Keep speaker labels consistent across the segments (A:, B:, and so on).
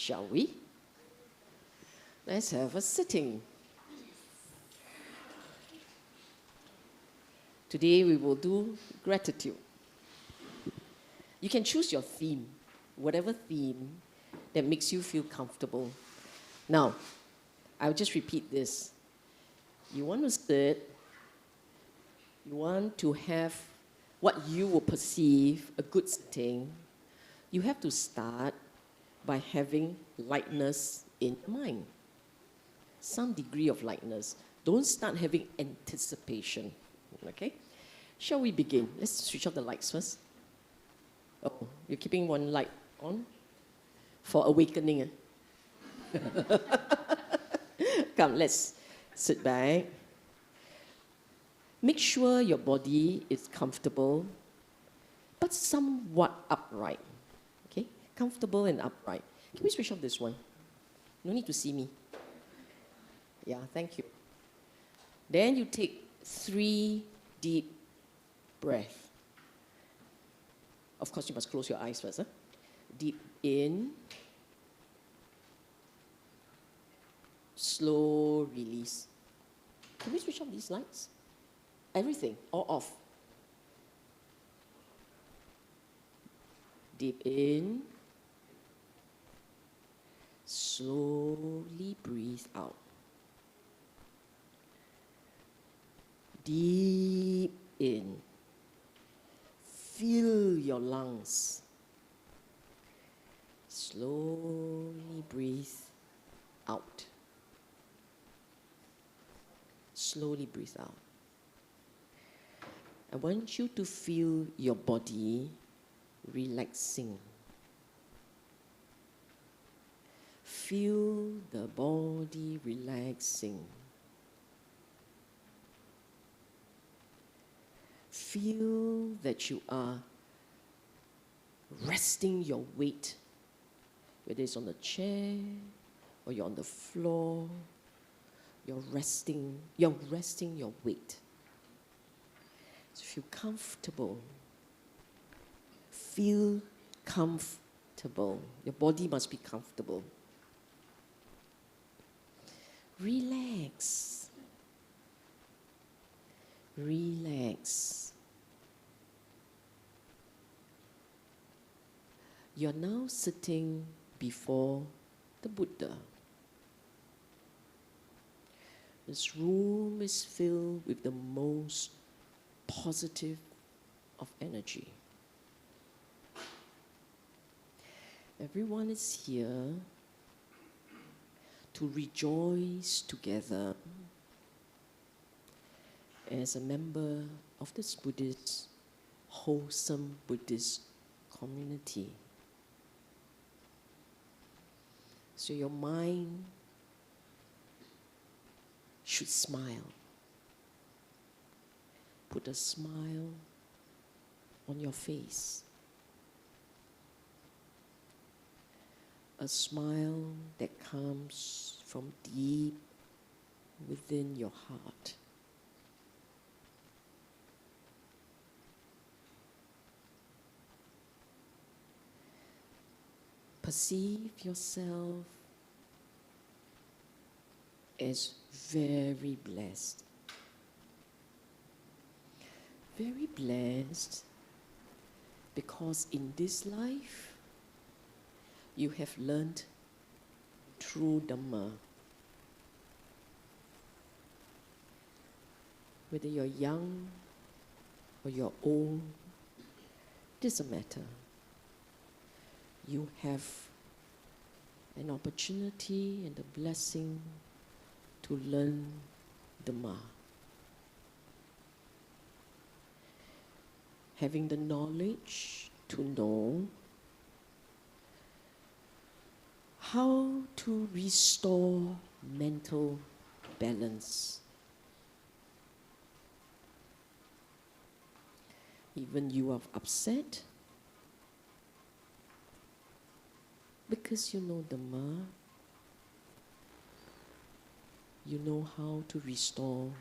A: shall we? Let's have a sitting. Today we will do gratitude. You can choose your theme, whatever theme that makes you feel comfortable. Now, I'll just repeat this. You want to sit, you want to have what you will perceive a good sitting, you have to start by having lightness in your mind. Some degree of lightness. Don't start having anticipation. Okay? Shall we begin? Let's switch off the lights first. Oh, you're keeping one light on? For awakening. Come, let's sit back. Make sure your body is comfortable, but somewhat upright. Okay? Comfortable and upright. Can we switch off this one? No need to see me. Yeah, thank you. Then you take 3 deep breaths. Of course, you must close your eyes first. Huh? Deep in. Slow release. Can we switch off these lights? Everything, all off. Deep in. Slowly breathe out. Deep in. Fill your lungs. Slowly breathe out. Slowly breathe out. I want you to feel your body relaxing. Feel the body relaxing. Feel that you are resting your weight, whether it's on the chair or you're on the floor. You're resting your weight. So feel comfortable. Feel comfortable. Your body must be comfortable. Relax. Relax. You're now sitting before the Buddha. This room is filled with the most positive of energy. Everyone is here to rejoice together as a member of this Buddhist, wholesome Buddhist community. So your mind should smile. Put a smile on your face. A smile that comes from deep within your heart. Perceive yourself as very blessed. Very blessed because in this life you have learned true Dhamma. Whether you're young or you're old, doesn't matter. You have an opportunity and a blessing to learn Dhamma. Having the knowledge to know how to restore mental balance. Even you are upset because you know Dhamma, you know how to restore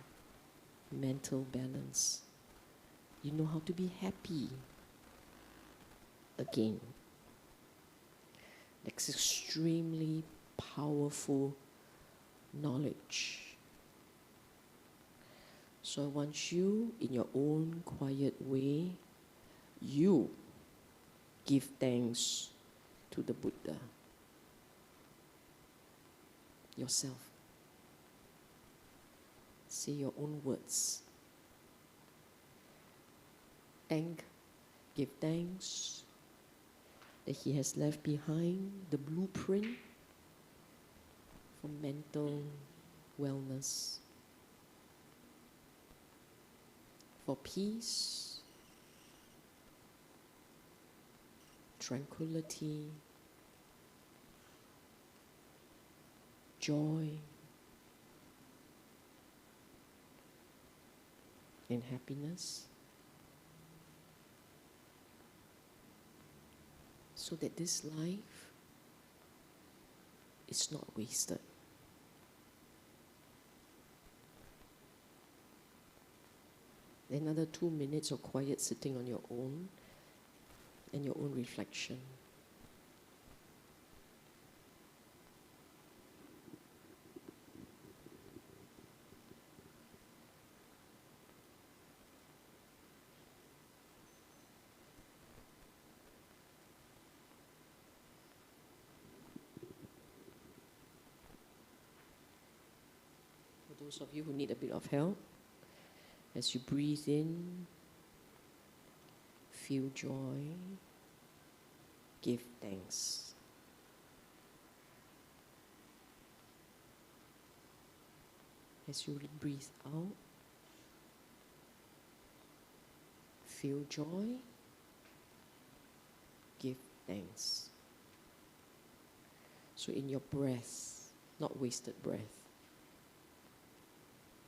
A: mental balance. You know how to be happy again. extremely powerful knowledge. So I want you, in your own quiet way, you give thanks to the Buddha. Yourself. Say your own words. Give thanks that he has left behind the blueprint for mental wellness, for peace, tranquility, joy, and happiness, so that this life is not wasted. Another 2 minutes of quiet sitting on your own and your own reflection. For those of you who need a bit of help, as you breathe in, feel joy, give thanks. As you breathe out, feel joy, give thanks. So in your breath, not wasted breath,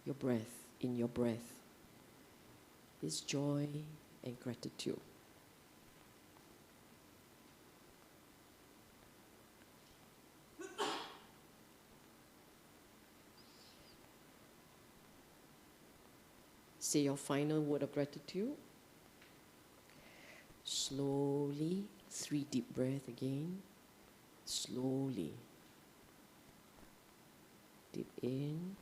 A: your breath, in your breath, is joy and gratitude. Say your final word of gratitude. Slowly, 3 deep breaths again. Slowly. Deep in.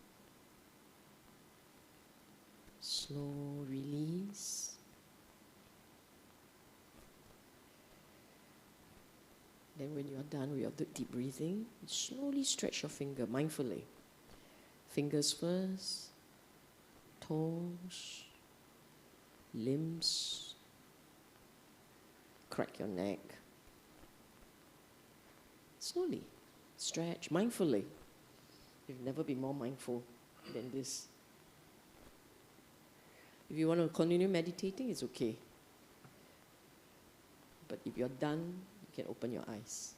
A: Slow release. Then when you are done with your deep breathing, slowly stretch your finger mindfully. Fingers first, toes, limbs, crack your neck. Slowly stretch mindfully. You've never been more mindful than this. If you want to continue meditating, it's okay. But if you're done, you can open your eyes.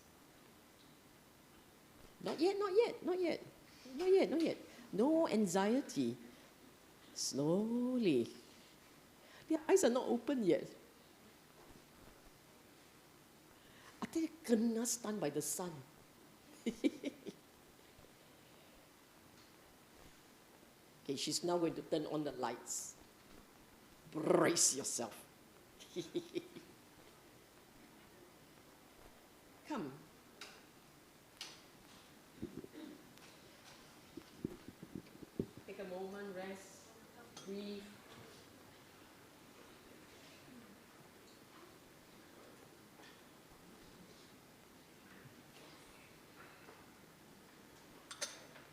A: Not yet, not yet, not yet. Not yet, not yet. No anxiety. Slowly. Their eyes are not open yet. I think they're kena stunned by the sun. Okay, she's now going to turn on the lights. Brace yourself. Come. Take a moment, rest, breathe.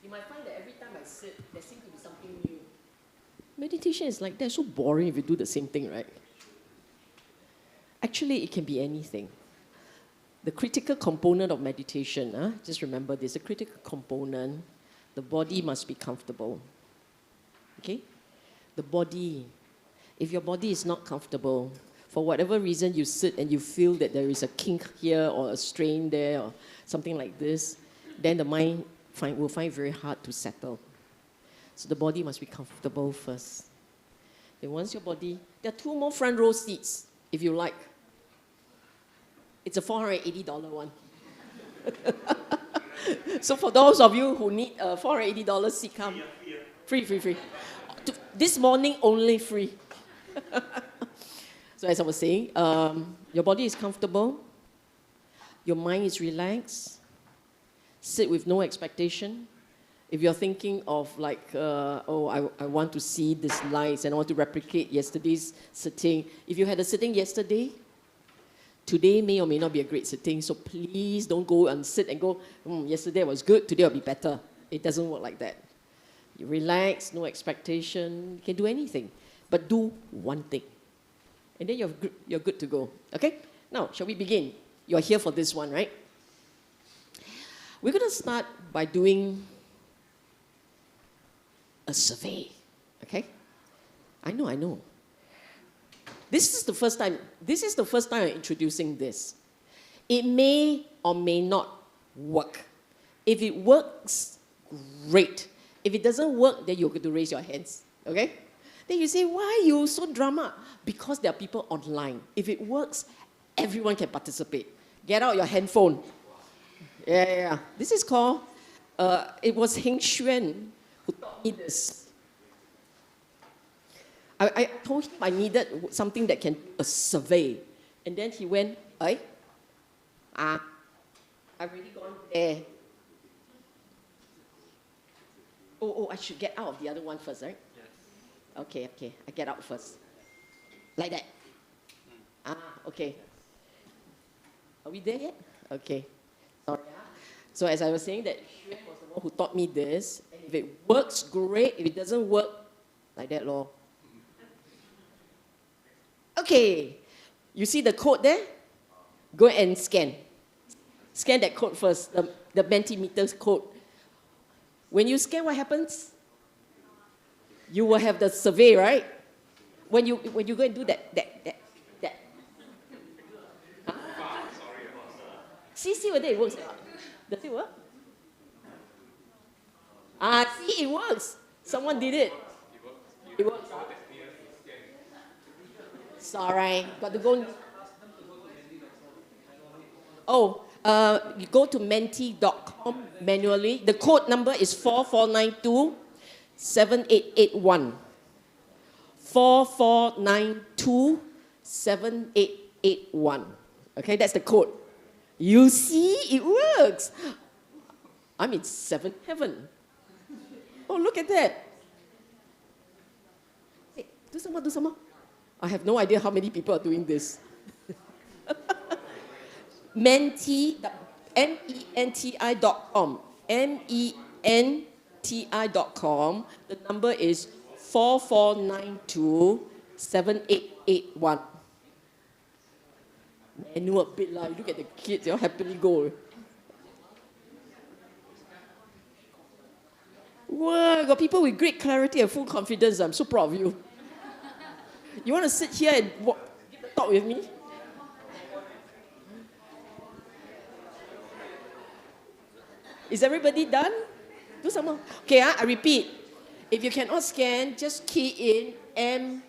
A: You might find that every time I sit, there seems to be something new. Meditation is like that, so boring if you do the same thing, right? Actually, it can be anything. The critical component of meditation, just remember this, the critical component, the body must be comfortable. Okay? The body, if your body is not comfortable, for whatever reason you sit and you feel that there is a kink here or a strain there or something like this, then the mind will find it very hard to settle. So the body must be comfortable first. Then once your body, there are 2 more front row seats, if you like. It's a $480 one. So for those of you who need a $480 seat, come. Free. This morning, only free. So as I was saying, your body is comfortable. Your mind is relaxed. Sit with no expectation. If you're thinking of like, I want to see these lights and I want to replicate yesterday's sitting. If you had a sitting yesterday, today may or may not be a great sitting, so please don't go and sit and go, yesterday was good, today will be better. It doesn't work like that. You relax, no expectation, you can do anything, but do one thing. And then you're good to go, okay? Now, shall we begin? You're here for this one, right? We're going to start by doing a survey, okay? I know. This is the first time I'm introducing this. It may or may not work. If it works, great. If it doesn't work, then you're going to raise your hands, okay? Then you say, why are you so drama? Because there are people online. If it works, everyone can participate. Get out your handphone. Yeah. This is called, it was Heng Xuan who taught me this. I told him I needed something that can a survey. And then he went, I've already gone there. Oh, I should get out of the other one first, right? Yes. Okay, I get out first. Like that. Okay. Are we there yet? Okay. Sorry. So as I was saying, that Xuan was the one who taught me this. And if it works, great. If it doesn't work, like that, lor. Okay. You see the code there? Go and scan. Scan that code first, the Mentimeter's code. When you scan, what happens? You will have the survey, right? When you go and do that. Huh? See whether it works. Does it work? See, it works. Someone did it. It works. Sorry, got to go. You go to menti.com manually. The code number is 4492-7881. 4492-7881. Okay, that's the code. You see, it works. I'm in 7th heaven. Oh, look at that. Hey, do some more. I have no idea how many people are doing this. menti.com. menti.com. The number is 4492-7881. Manual a bit lah. Look at the kids, they all happily go. Wow, got people with great clarity and full confidence. I'm so proud of you. You want to sit here and give the talk with me? Is everybody done? Do some more. Okay, I repeat. If you cannot scan, just key in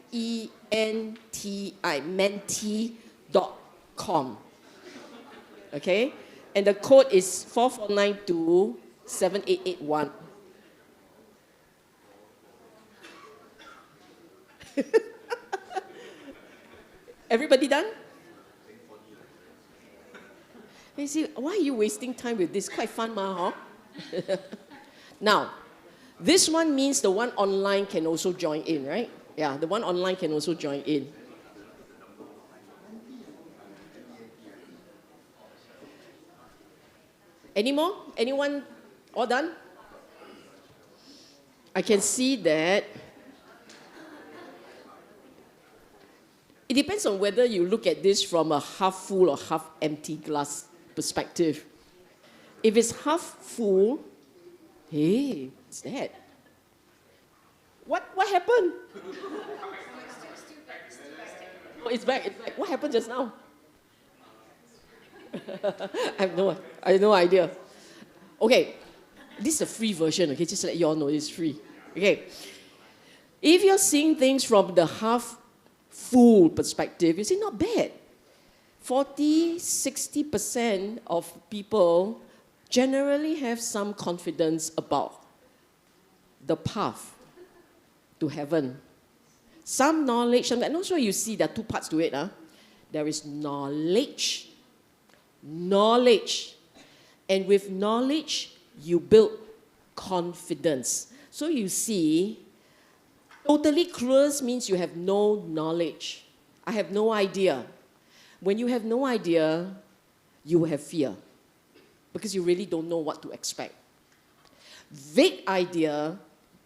A: menti.com. Okay? And the code is 4492-7881. Everybody done? You see, why are you wasting time with this? Quite fun, huh? Now, this one means the one online can also join in, right? Yeah, the one online can also join in. Any more? Anyone? All done? I can see that it depends on whether you look at this from a half full or half empty glass perspective. If it's half full, hey, what's that? What happened? Oh, it's back. What happened just now? I have no idea. Okay, this is a free version, okay? Just to let you all know it's free. Okay. If you're seeing things from the half full perspective, you see, not bad. 40-60% of people generally have some confidence about the path to heaven. Some knowledge, and also you see there are two parts to it. There is knowledge, knowledge. And with knowledge, you build confidence. So you see, totally clueless means you have no knowledge. I have no idea. When you have no idea, you will have fear because you really don't know what to expect. Vague idea,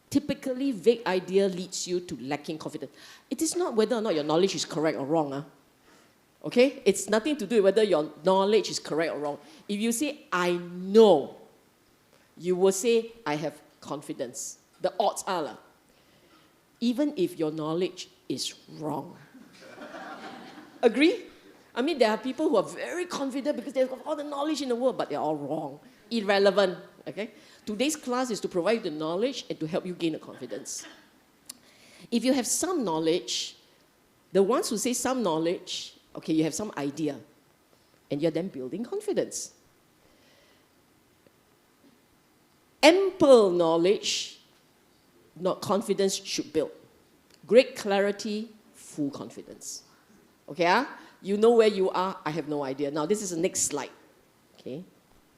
A: typically vague idea leads you to lacking confidence. It is not whether or not your knowledge is correct or wrong. Okay? It's nothing to do with whether your knowledge is correct or wrong. If you say, I know, you will say, I have confidence. The odds are, even if your knowledge is wrong. Agree? I mean, there are people who are very confident because they've got all the knowledge in the world, but they're all wrong, irrelevant. Okay? Today's class is to provide the knowledge and to help you gain the confidence. If you have some knowledge, the ones who say some knowledge, okay, you have some idea, and you're then building confidence. Ample knowledge, not confidence should build. Great clarity, full confidence. Okay, you know where you are, I have no idea. Now, this is the next slide. Okay,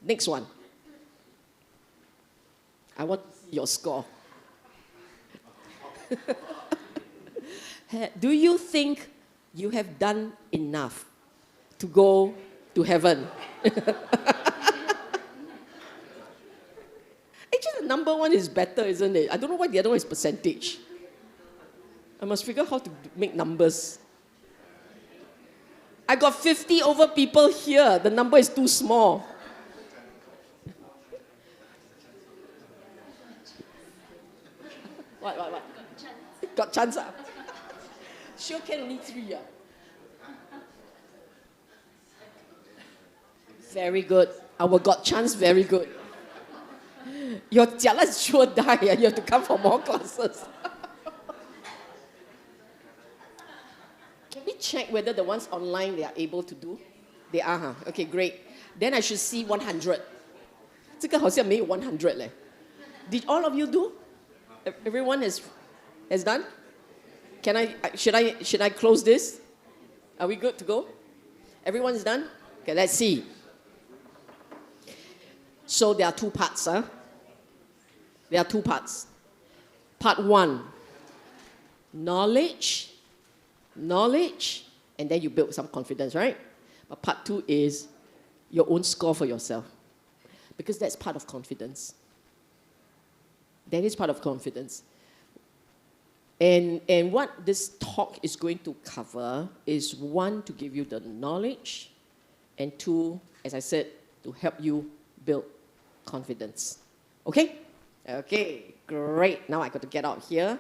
A: next one. I want to see your score. Do you think you have done enough to go to heaven? Actually, the number one is better, isn't it? I don't know why the other one is percentage. I must figure out how to make numbers. I got 50 over people here. The number is too small. What? Got chance. Sure can only 3. Very good. Our got chance, very good. Your jialat is sure die. You have to come for more classes. Can we check whether the ones online they are able to do? They are, huh? Okay, great. Then I should see 100. 这个好像没有100 leh. Did all of you do? Everyone has done? Should I close this? Are we good to go? Everyone's done? Okay, let's see. So there are 2 parts. There are 2 parts. Part 1, knowledge, and then you build some confidence, right? But part 2 is your own score for yourself. Because that's part of confidence. That is part of confidence. And what this talk is going to cover is 1, to give you the knowledge, and 2, as I said, to help you build confidence. Okay? Okay, great. Now I got to get out here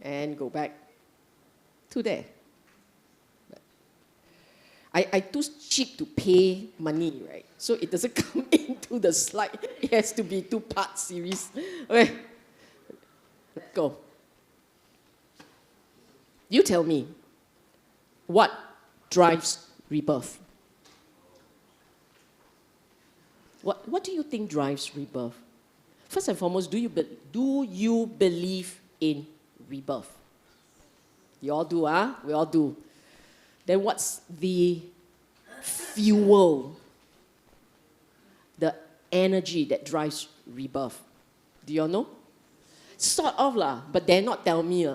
A: and go back to there. I too cheap to pay money, right? So it doesn't come into the slide. It has to be 2-part series. Okay, let's go. You tell me, what drives rebirth? What do you think drives rebirth? First and foremost, do you believe in rebirth? You all do, huh? We all do. Then what's the fuel, the energy that drives rebirth? Do you all know? Sort of lah, but dare not tell me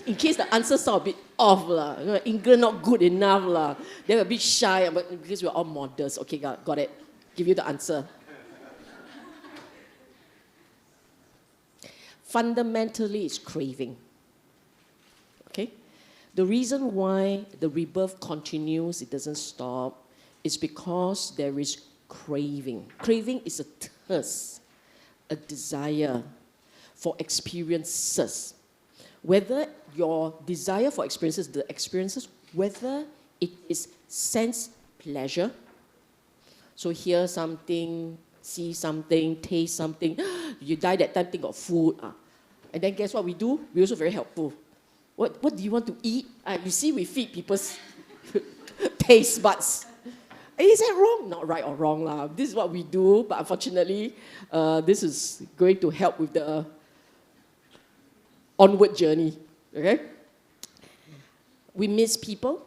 A: in case the answer sound a bit off lah. English not good enough lah. They're a bit shy, but because we're all modest. Okay, got it. Give you the answer. Fundamentally, it's craving. Okay? The reason why the rebirth continues, it doesn't stop, is because there is craving. Craving is a thirst, a desire for experiences. Whether your desire for experiences, whether it is sense pleasure, so hear something, see something, taste something, you die that time, think of food. And then guess what we do? We're also very helpful. What do you want to eat? You see, we feed people's taste buds. Is that wrong? Not right or wrong lah. This is what we do, but unfortunately, this is going to help with the onward journey. Okay? We miss people,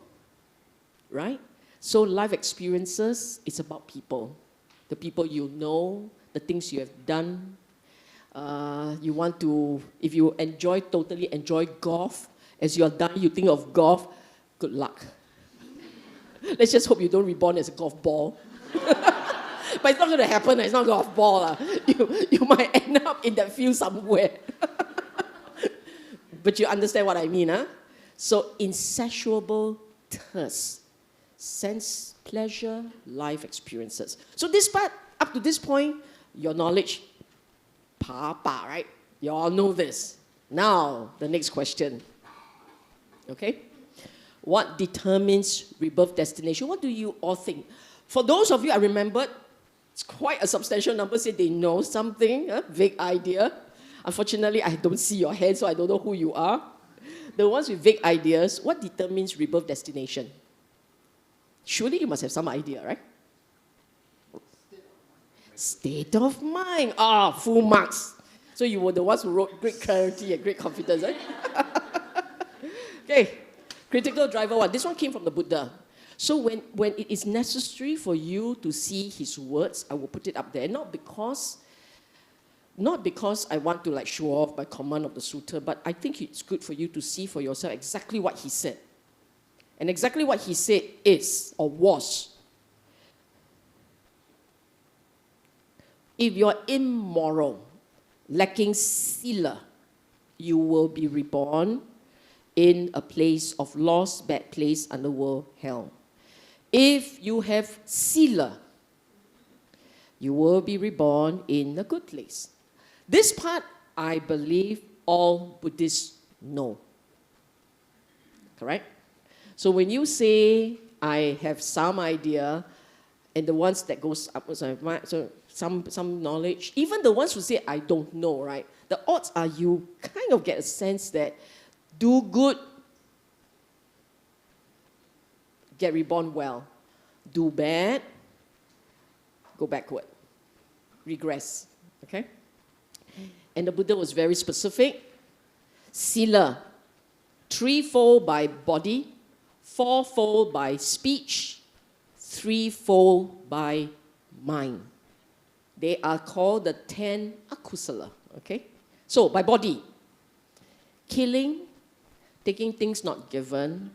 A: right? So life experiences is about people. The people you know, the things you have done. You want to, if you totally enjoy golf, as you're done, you think of golf, good luck. Let's just hope you don't reborn as a golf ball. But it's not going to happen, it's not a golf ball. You might end up in that field somewhere. But you understand what I mean, huh? So insatiable thirst, sense, pleasure, life experiences. So this part, up to this point, your knowledge, Papa, right? You all know this. Now, the next question. Okay? What determines rebirth destination? What do you all think? For those of you I remembered, it's quite a substantial number say they know something, a vague idea. Unfortunately, I don't see your hand, so I don't know who you are. The ones with vague ideas, what determines rebirth destination? Surely you must have some idea, right? State of mind. Ah, full marks. So you were the ones who wrote great clarity and great confidence, right? Okay, critical driver one. This one came from the Buddha. So when it is necessary for you to see his words, I will put it up there. Not because I want to like show off by command of the sutta, but I think it's good for you to see for yourself exactly what he said. And exactly what he said is, or was, if you're immoral, lacking sila, you will be reborn in a place of loss, bad place, underworld, hell. If you have sila, you will be reborn in a good place. This part, I believe, all Buddhists know. Correct? So when you say, I have some idea, and the ones that goes upwards, so some knowledge, even the ones who say, I don't know, right? The odds are you kind of get a sense that do good, get reborn well. Do bad, go backward, regress, okay? And the Buddha was very specific. Sila, threefold by body, fourfold by speech, threefold by mind. They are called the 10 akusala, okay? So, by body, killing, taking things not given,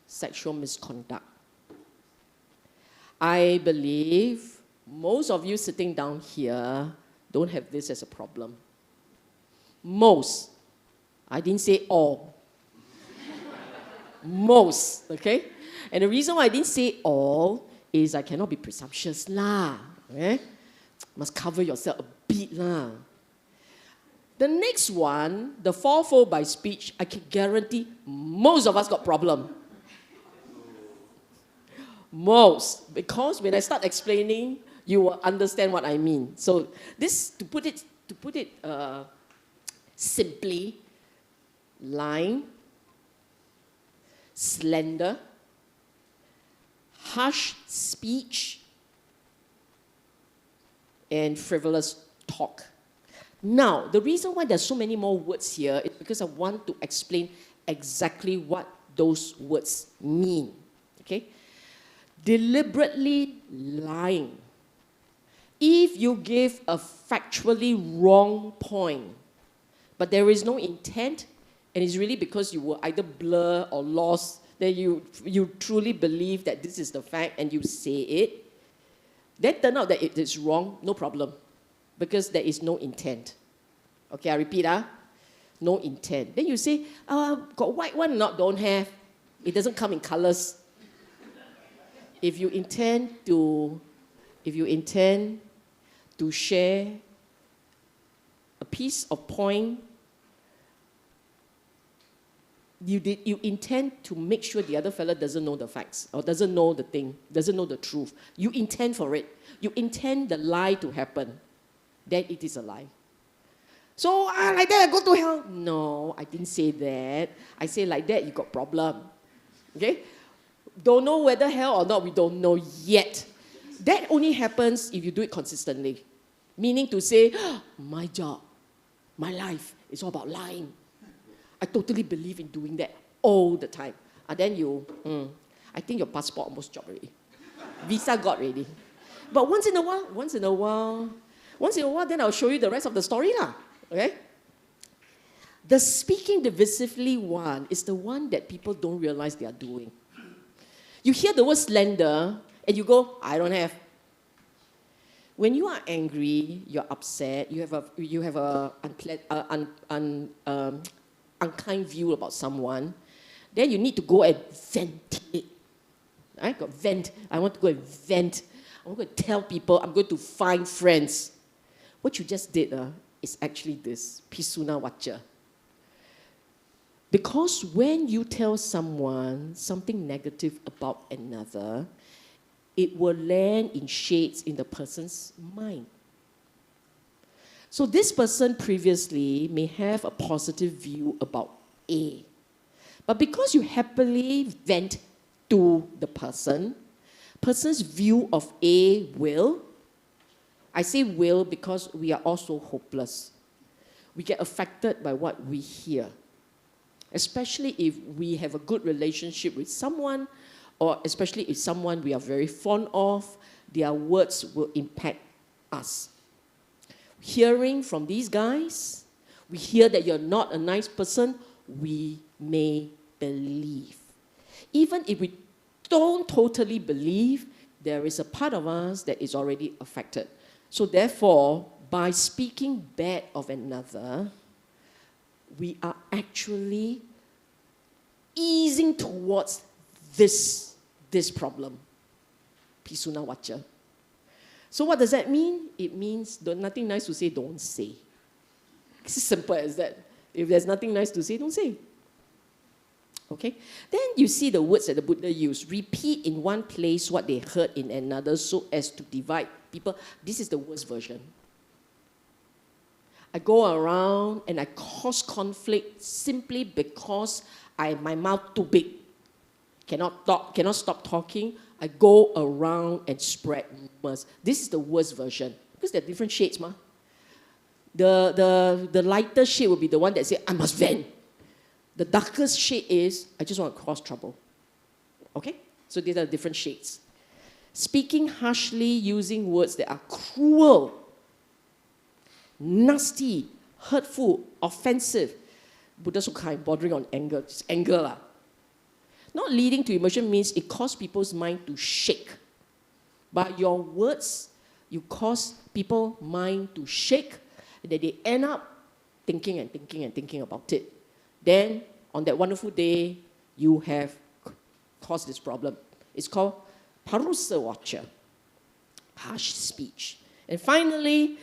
A: sexual misconduct. I believe most of you sitting down here don't have this as a problem. Most. I didn't say all. Most, okay? And the reason why I didn't say all is I cannot be presumptuous lah. Okay? Must cover yourself a bit lah. The next one, the fourfold by speech, I can guarantee most of us got problem. Most. Because when I start explaining, you will understand what I mean. So this, to put it simply, lying, slander, harsh speech, and frivolous talk. Now, the reason why there's so many more words here is because I want to explain exactly what those words mean. Okay? Deliberately lying. If you give a factually wrong point, but there is no intent, and it's really because you were either blur or lost, that you truly believe that this is the fact and you say it, then turn out that it is wrong, no problem, because there is no intent. Okay, I repeat, no intent. Then you say, got white one, not don't have. It doesn't come in colors. If you intend to share a piece of point, you intend to make sure the other fella doesn't know the facts or doesn't know the thing, doesn't know the truth. You intend for it. You intend the lie to happen. Then it is a lie. So, like that I go to hell. No, I didn't say that. I say like that, you got problem. Okay? Don't know whether hell or not, we don't know yet. That only happens if you do it consistently. Meaning to say, my job, my life is all about lying. I totally believe in doing that all the time. And then I think your passport almost dropped already. Visa got ready. But once in a while, then I'll show you the rest of the story lah. Okay? The speaking divisively one is the one that people don't realize they are doing. You hear the word slender, and you go, I don't have. When you are angry, you're upset, you have a unkind view about someone, then you need to go and ventilate. Right? Got vent. I want to go and vent. I'm going to tell people, I'm going to find friends. What you just did is actually this, Pisuna Vacha. Because when you tell someone something negative about another, it will land in shades in the person's mind. So this person previously may have a positive view about A. But because you happily vent to the person's view of A will, I say will because we are all so hopeless. We get affected by what we hear. Especially if we have a good relationship with someone, or especially if someone we are very fond of, their words will impact us. Hearing from these guys, we hear that you're not a nice person, we may believe. Even if we don't totally believe, there is a part of us that is already affected. So therefore, by speaking bad of another, we are actually easing towards this problem. Pisuna Vacha. So what does that mean? It means nothing nice to say, don't say. It's as simple as that. If there's nothing nice to say, don't say. Okay? Then you see the words that the Buddha used. Repeat in one place what they heard in another so as to divide people. This is the worst version. I go around and I cause conflict simply because my mouth too big. Cannot talk, cannot stop talking. I go around and spread rumors. This is the worst version. Because there are different shades, ma. The lighter shade will be the one that says, I must vent. The darkest shade is, I just want to cause trouble. Okay? So these are different shades. Speaking harshly, using words that are cruel, nasty, hurtful, offensive. Buddha Sukha, bordering on anger. Just anger lah. Not leading to emotion means it causes people's mind to shake. By your words, you cause people's mind to shake, and then they end up thinking and thinking and thinking about it. Then, on that wonderful day, you have caused this problem. It's called Parusa Vacha, harsh speech. And finally,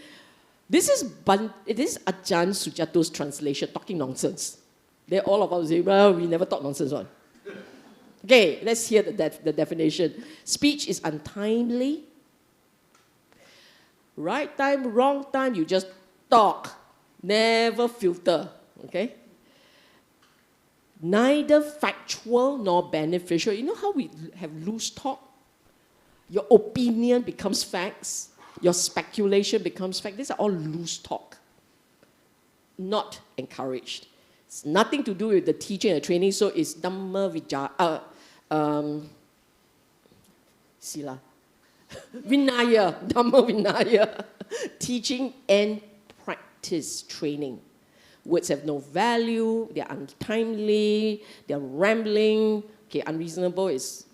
A: this is Ajahn Sujato's translation, talking nonsense. Then all of us say, well, we never talk nonsense on. Okay, let's hear the definition. Speech is untimely. Right time, wrong time, you just talk. Never filter, okay? Neither factual nor beneficial. You know how we have loose talk? Your opinion becomes facts. Your speculation becomes fact. These are all loose talk. Not encouraged. It's nothing to do with the teaching and the training, so it's Dhamma Sila. Vinaya, Dhamma Vinaya. Teaching and practice training. Words have no value, they're untimely, they're rambling. Okay, unreasonable is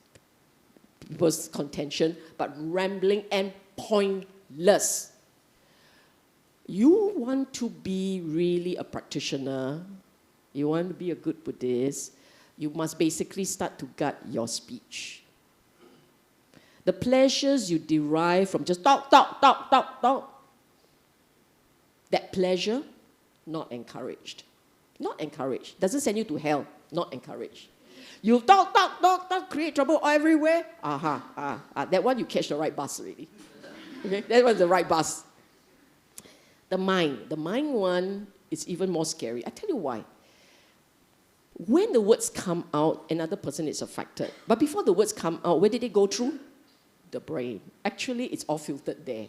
A: people's contention, but rambling and pointless. You want to be really a practitioner, you want to be a good Buddhist, you must basically start to guard your speech. The pleasures you derive from just talk, that pleasure, not encouraged. Not encouraged. Doesn't send you to hell. Not encouraged. You talk, create trouble everywhere. That one you catch the right bus already. Okay, that one's the right bus. The mind one is even more scary. I tell you why. When the words come out, another person is affected. But before the words come out, where did they go through? The brain. Actually, it's all filtered there.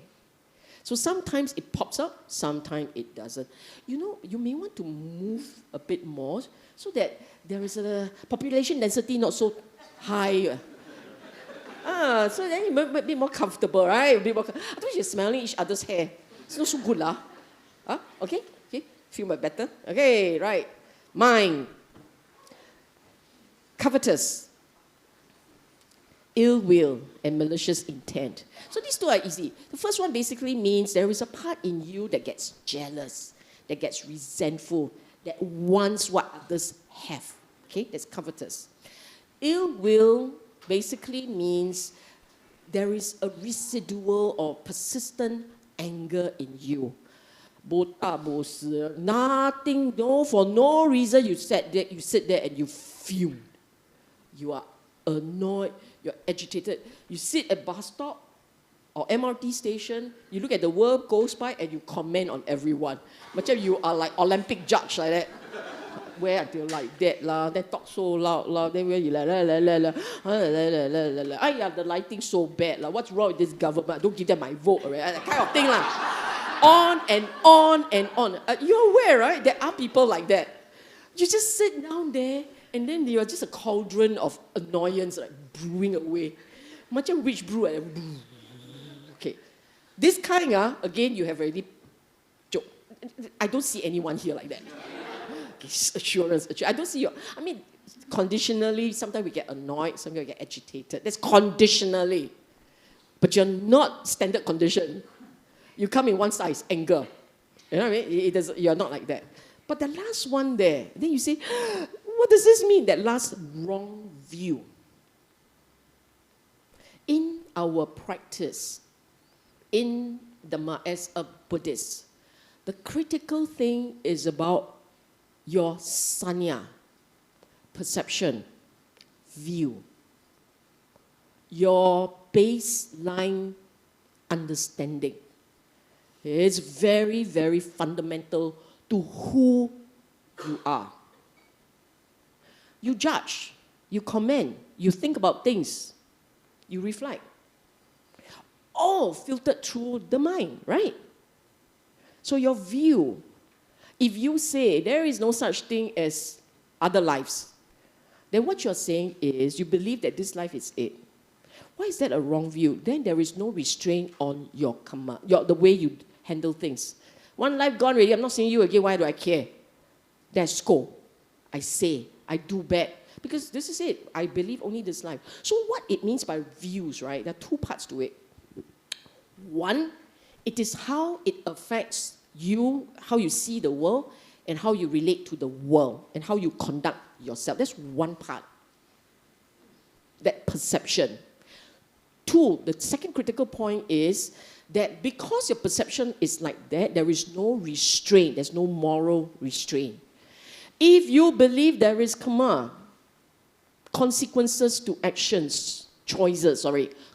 A: So sometimes it pops up, sometimes it doesn't. You know, you may want to move a bit more so that there is a population density not so high. So then you might be more comfortable, right? Otherwise you're smelling each other's hair. It's not so good, lah. Okay? Feel much better? Okay, right. Mind. Covetous. Ill will and malicious intent. So these two are easy. The first one basically means there is a part in you that gets jealous, that gets resentful, that wants what others have. Okay, that's covetous. Ill will basically means there is a residual or persistent anger in you. Nothing, no, for no reason you sit there and you fume. You are annoyed, you're agitated. You sit at bus stop or MRT station, you look at the world goes by and you comment on everyone. Macam you are like Olympic judge like that. Where until like that lah, then talk so loud lah, then where you like the lighting so bad lah, what's wrong with this government? Don't give them my vote, right? That kind of thing lah. On and on and on. You're aware, right? There are people like that. You just sit down there and then you're just a cauldron of annoyance like brewing away. Macam witch brew. Okay. This kind, again, you have already joke. I don't see anyone here like that. Assurance. I don't see you. I mean, conditionally, sometimes we get annoyed, sometimes we get agitated. That's conditionally. But you're not standard condition. You come in one size, anger. You know what I mean? You're not like that. But the last one there, then you say, what does this mean? That last wrong view. In our practice, in Dhamma as a Buddhist, the critical thing is about your sanya, perception, view, your baseline understanding. It's very, very fundamental to who you are. You judge, you comment, you think about things, you reflect. All filtered through the mind, right? So your view, if you say there is no such thing as other lives, then what you're saying is you believe that this life is it. Why is that a wrong view? Then there is no restraint on your karma, the way you handle things. One life gone already, I'm not seeing you again, why do I care? That's go. I say, I do bad. Because this is it. I believe only this life. So what it means by views, right? There are two parts to it. One, it is how it affects you, how you see the world, and how you relate to the world, and how you conduct yourself. That's one part. That perception. Two, the second critical point is that because your perception is like that, there is no restraint, there's no moral restraint. If you believe there is karma, consequences to actions,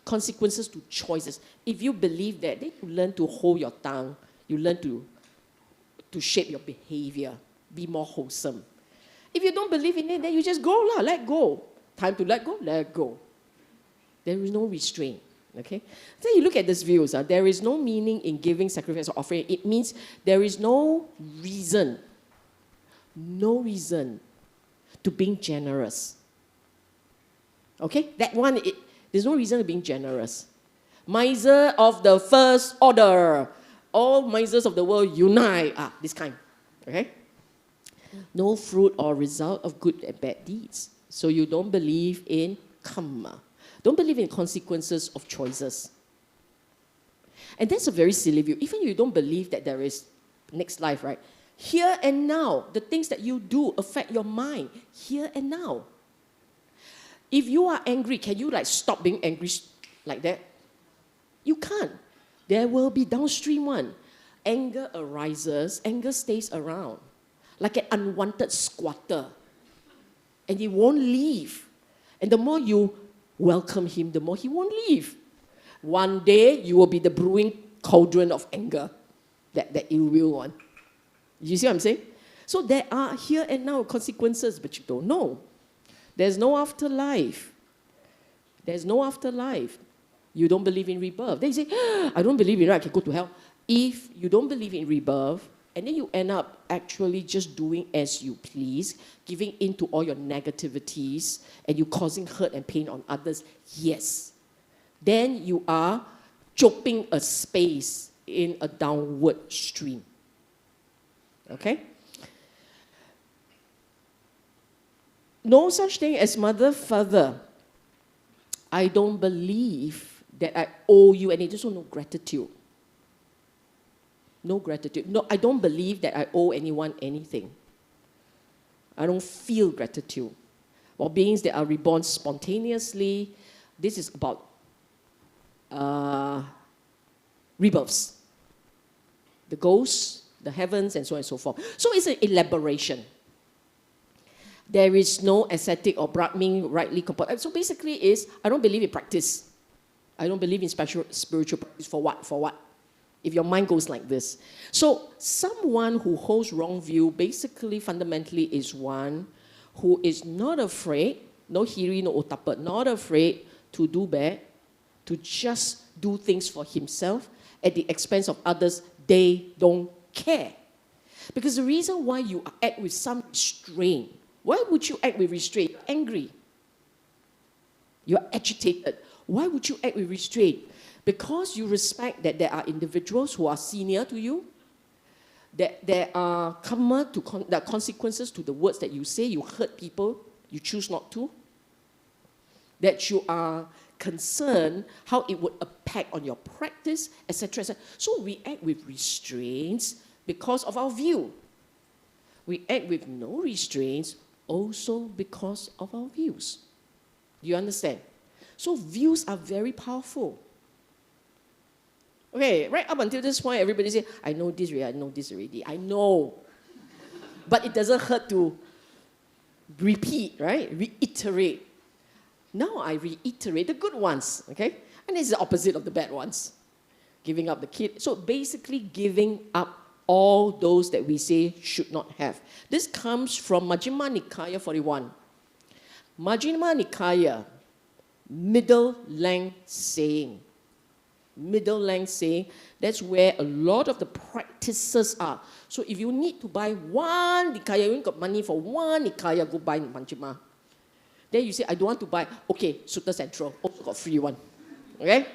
A: consequences to choices. If you believe that, then you learn to hold your tongue, you learn to shape your behavior, be more wholesome. If you don't believe in it, then you just go, let go. Time to let go, let go. There is no restraint, okay? So you look at these views, there is no meaning in giving, sacrifice, or offering. It means there is no reason to being generous. Okay? That one, there's no reason to being generous. Miser of the first order. All misers of the world unite. This kind. Okay? No fruit or result of good and bad deeds. So you don't believe in karma. Don't believe in consequences of choices. And that's a very silly view. Even if you don't believe that there is next life, right? Here and now, the things that you do affect your mind. Here and now. If you are angry, can you stop being angry like that? You can't. There will be downstream one. Anger arises, anger stays around. Like an unwanted squatter. And he won't leave. And the more you welcome him, the more he won't leave. One day, you will be the brewing cauldron of anger. That ill will one. You see what I'm saying? So there are here and now consequences, but you don't know. There's no afterlife. There's no afterlife. You don't believe in rebirth. Then you say, I don't believe in it, I can go to hell. If you don't believe in rebirth, and then you end up actually just doing as you please, giving in to all your negativities, and you causing hurt and pain on others, yes, then you are chopping a space in a downward stream. Okay? No such thing as mother, father. I don't believe that I owe you anything. There's no gratitude. No gratitude. No, I don't believe that I owe anyone anything. I don't feel gratitude. Or beings that are reborn spontaneously. This is about rebirths. The ghosts, the heavens, and so on and so forth. So it's an elaboration. There is no ascetic or Brahmin rightly composed. So basically is, I don't believe in practice. I don't believe in spiritual practice. For what? For what? If your mind goes like this. So someone who holds wrong view basically fundamentally is one who is not afraid, no hiri, no otapa, not afraid to do bad, to just do things for himself at the expense of others. They don't care. Because the reason why you act with some restraint, why would you act with restraint? You're angry. You're agitated. Why would you act with restraint? Because you respect that there are individuals who are senior to you, that there are karma, there are consequences to the words that you say. You hurt people, you choose not to. That you are concerned how it would impact on your practice, etc., etc. So we act with restraints because of our view. We act with no restraints also because of our views. Do you understand? So views are very powerful. Okay, right up until this point, everybody say, I know this already, I know this already. I know. But it doesn't hurt to repeat, right? Reiterate. Now I reiterate the good ones, okay? And this is the opposite of the bad ones. Giving up the kid. So basically giving up all those that we say should not have. This comes from Majjhima Nikaya 41. Majjhima Nikaya, middle length saying. Middle length saying, that's where a lot of the practices are. So if you need to buy one Nikaya, you ain't got money for one Nikaya, go buy Majjhima. Then you say, I don't want to buy, okay, Sutta Central, also got free one. Okay?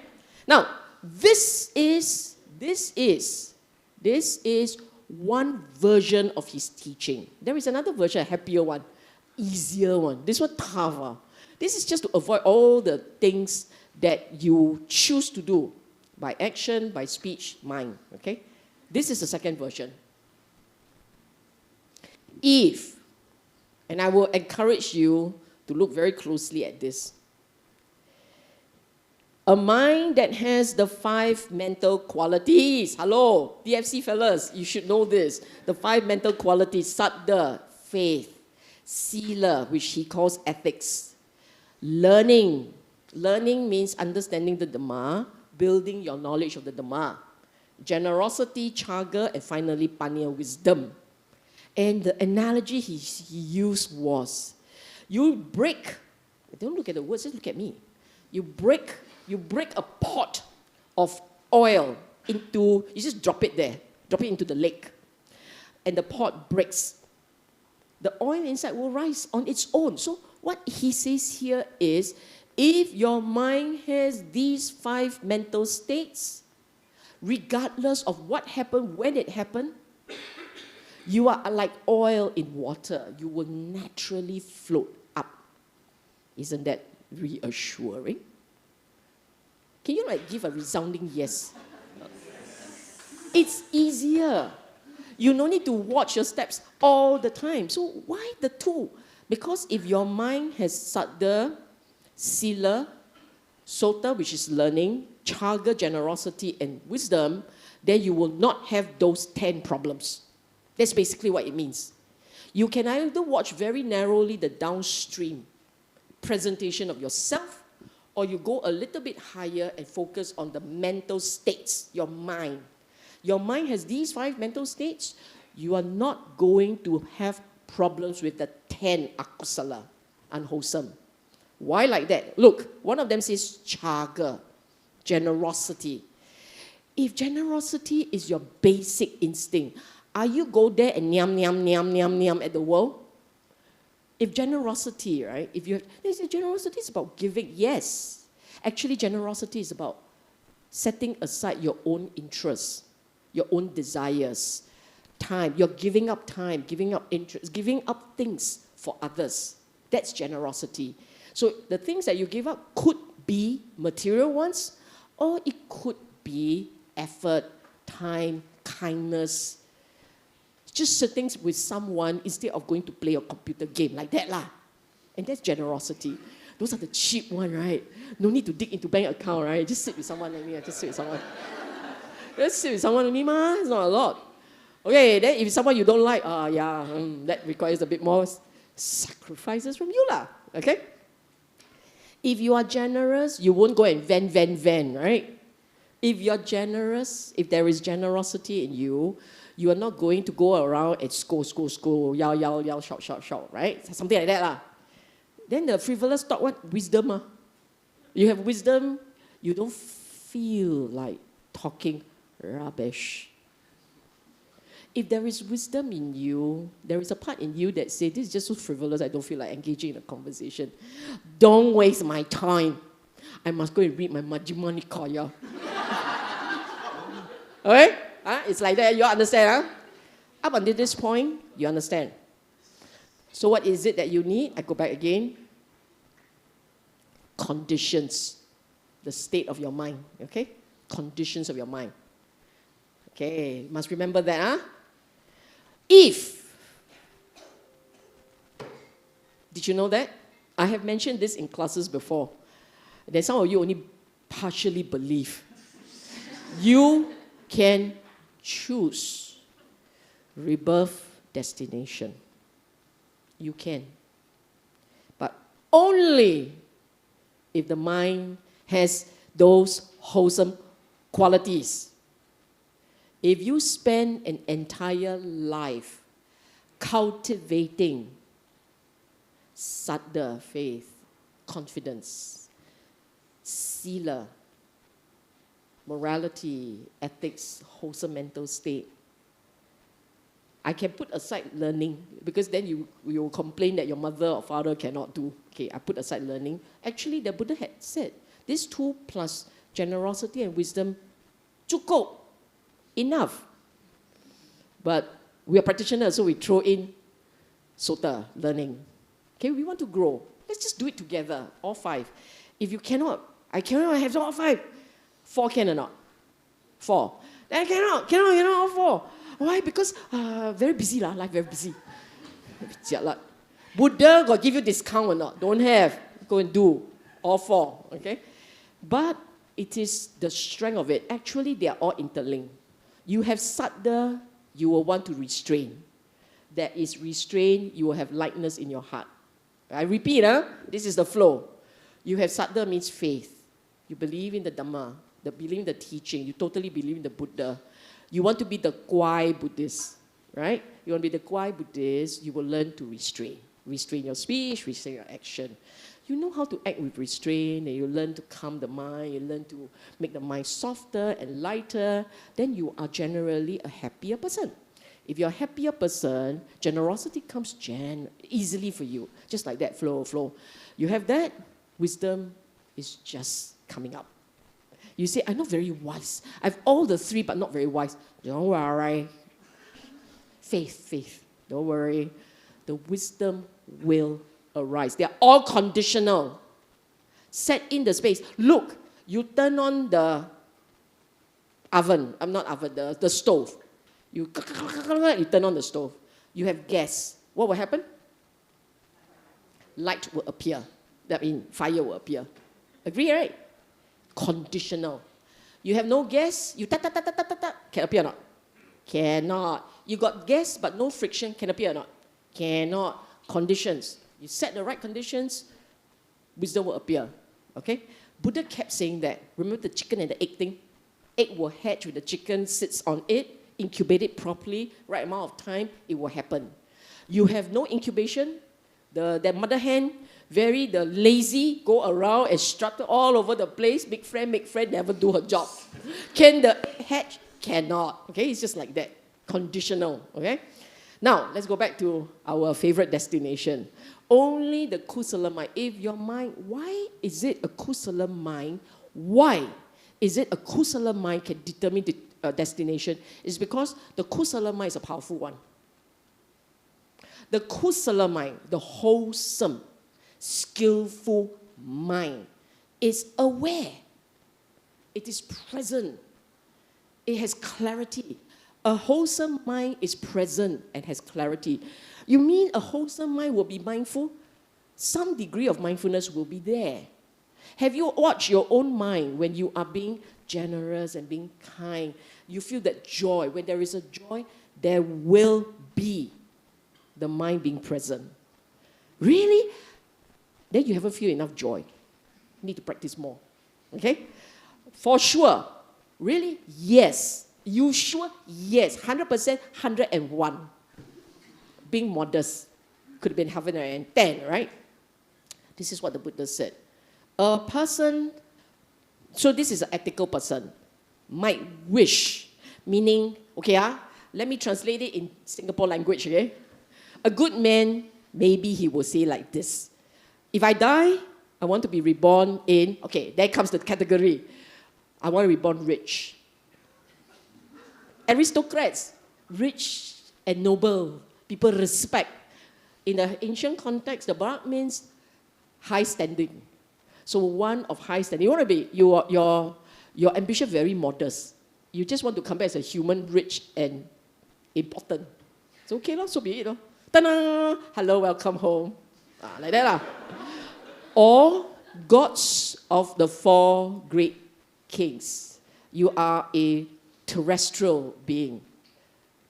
A: Now, this is one version of his teaching. There is another version, a happier one, easier one. This one tougher. This is just to avoid all the things that you choose to do by action, by speech, mind. Okay? This is the second version. If, and I will encourage you to look very closely at this. A mind that has the 5 mental qualities. Hello, DFC fellas, you should know this. The 5 mental qualities: saddha, faith; sila, which he calls ethics; learning. Learning means understanding the Dhamma, building your knowledge of the Dhamma; generosity, chaga; and finally, panya, wisdom. And the analogy he used was, you break, don't look at the words, just look at me. You break a pot of oil into, you just drop it there, drop it into the lake, and the pot breaks. The oil inside will rise on its own. So what he says here is, if your mind has these 5 mental states, regardless of what happened, when it happened, you are like oil in water. You will naturally float up. Isn't that reassuring? Can you give a resounding yes? It's easier. You don't need to watch your steps all the time. So why the 2? Because if your mind has saddha, sila, sota, which is learning, chaga, generosity, and wisdom, then you will not have those 10 problems. That's basically what it means. You can either watch very narrowly the downstream presentation of yourself, or you go a little bit higher and focus on the mental states, your mind. Your mind has these 5 mental states. You are not going to have problems with the 10 akusala, unwholesome. Why like that? Look, one of them says chaga, generosity. If generosity is your basic instinct, are you go there and nyam, nyam, nyam, nyam, nyam at the world? If generosity, right? If you have, they say generosity is about giving, yes. Actually, generosity is about setting aside your own interests, your own desires, time. You're giving up time, giving up interest, giving up things for others. That's generosity. So the things that you give up could be material ones, or it could be effort, time, kindness. Just sitting with someone instead of going to play a computer game like that lah. And that's generosity. Those are the cheap ones, right? No need to dig into bank account, right? Just sit with someone like me. Just sit with someone. Just sit with someone only, ma. It's not a lot. Okay, then if someone you don't like, that requires a bit more sacrifices from you lah. Okay? If you are generous, you won't go and vent, right? If you're generous, if there is generosity in you, you are not going to go around and scold, yell, shout, right? Something like that lah. Then the frivolous talk, what? Wisdom. You have wisdom, you don't feel like talking rubbish. If there is wisdom in you, there is a part in you that says, this is just so frivolous, I don't feel like engaging in a conversation. Don't waste my time. I must go and read my Majjhima Nikaya. Okay? It's like that, you understand? Up until this point, you understand. So what is it that you need? I go back again. Conditions. The state of your mind, okay? Conditions of your mind. Okay, must remember that, If, did you know that? I have mentioned this in classes before. Then some of you only partially believe. You can choose rebirth destination. You can. But only if the mind has those wholesome qualities. If you spend an entire life cultivating saddha, faith, confidence, sila, morality, ethics, wholesome mental state, I can put aside learning, because then you will complain that your mother or father cannot do. Okay, I put aside learning. Actually, the Buddha had said, these two plus generosity and wisdom, cukup, enough. But we are practitioners, so we throw in sota, learning. Okay, we want to grow. Let's just do it together, all five. If you cannot, I cannot have all five. 4 can or not? 4. I cannot, all 4. Why? Because very busy lah, life very busy. Buddha got give you discount or not? Don't have. Go and do all 4. Okay, but it is the strength of it. Actually, they are all interlinked. You have saddha, you will want to restrain. There is restraint, you will have lightness in your heart. I repeat, this is the flow. You have saddha means faith. You believe in the Dhamma, you believe in the teaching, you totally believe in the Buddha. You want to be the 𝐒𝐈 Buddhist, right? You want to be the 𝐒𝐈 Buddhist, you will learn to restrain. Restrain your speech, restrain your action. You know how to act with restraint, and you learn to calm the mind, you learn to make the mind softer and lighter, then you are generally a happier person. If you're a happier person, generosity comes easily for you. Just like that, flow. You have that, wisdom is just coming up. You say, I'm not very wise. I have all the 3, but not very wise. Don't worry. Faith. Don't worry. The wisdom will arise. They are all conditional. Set in the space. Look, you turn on the oven. The stove. You turn on the stove. You have gas. What will happen? Light will appear. That means fire will appear. Agree, right? Conditional. You have no gas, you can appear or not? Cannot. You got gas but no friction, can appear or not? Cannot. Conditions. You set the right conditions, wisdom will appear. Okay? Buddha kept saying that. Remember the chicken and the egg thing? Egg will hatch when the chicken sits on it, incubate it properly, right amount of time, it will happen. You have no incubation, the mother hen, the lazy, go around and strut all over the place, make friend, never do her job. Can the hatch? Cannot. Okay, it's just like that. Conditional. Okay? Now, let's go back to our favorite destination. Only the kusala mind. If your mind, why is it a kusala mind? Why is it a kusala mind can determine the destination? It's because the kusala mind is a powerful one. The kusala mind, the wholesome, skillful mind, is aware. It is present. It has clarity. A wholesome mind is present and has clarity. You mean a wholesome mind will be mindful? Some degree of mindfulness will be there. Have you watched your own mind when you are being generous and being kind? You feel that joy. When there is a joy, there will be the mind being present. Really? Then you haven't feel enough joy. You need to practice more. Okay? For sure. Really? Yes. You sure? Yes. 100%, 101. Being modest. Could have been 110, right? This is what the Buddha said. A person, so this is an ethical person, might wish, meaning, okay, let me translate it in Singapore language, okay? A good man, maybe he will say like this. If I die, I want to be reborn in, okay, there comes the category. I want to be born rich. Aristocrats, rich and noble, people respect. In the ancient context, the Barak means high standing. So one of high standing. You want to be, your ambition very modest. You just want to come back as a human, rich and important. It's okay, so be it. Ta-da! Hello, welcome home. Like that. Or gods of the four great kings. You are a terrestrial being.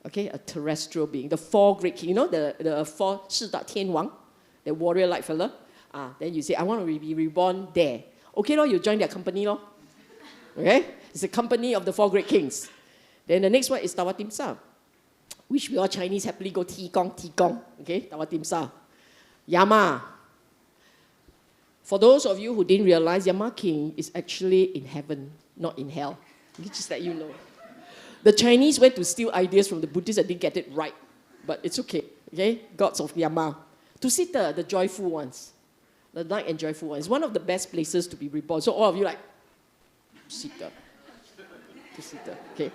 A: Okay, a terrestrial being. The four great kings. You know the four 四大天王, the warrior-like fella? Then you say, I want to be reborn there. Okay, you join their company. Okay? It's the company of the four great kings. Then the next one is Tawatimsa, which we all Chinese happily go Ti-Gong. Okay, Tawatimsa. Yama. For those of you who didn't realize, Yama King is actually in heaven, not in hell. Just let you know. The Chinese went to steal ideas from the Buddhists and didn't get it right. But it's okay. Okay? Gods of Yama. Tusita, the joyful ones. The light and joyful ones. It's one of the best places to be reborn. So all of you like, Tusita. Tusita. Okay.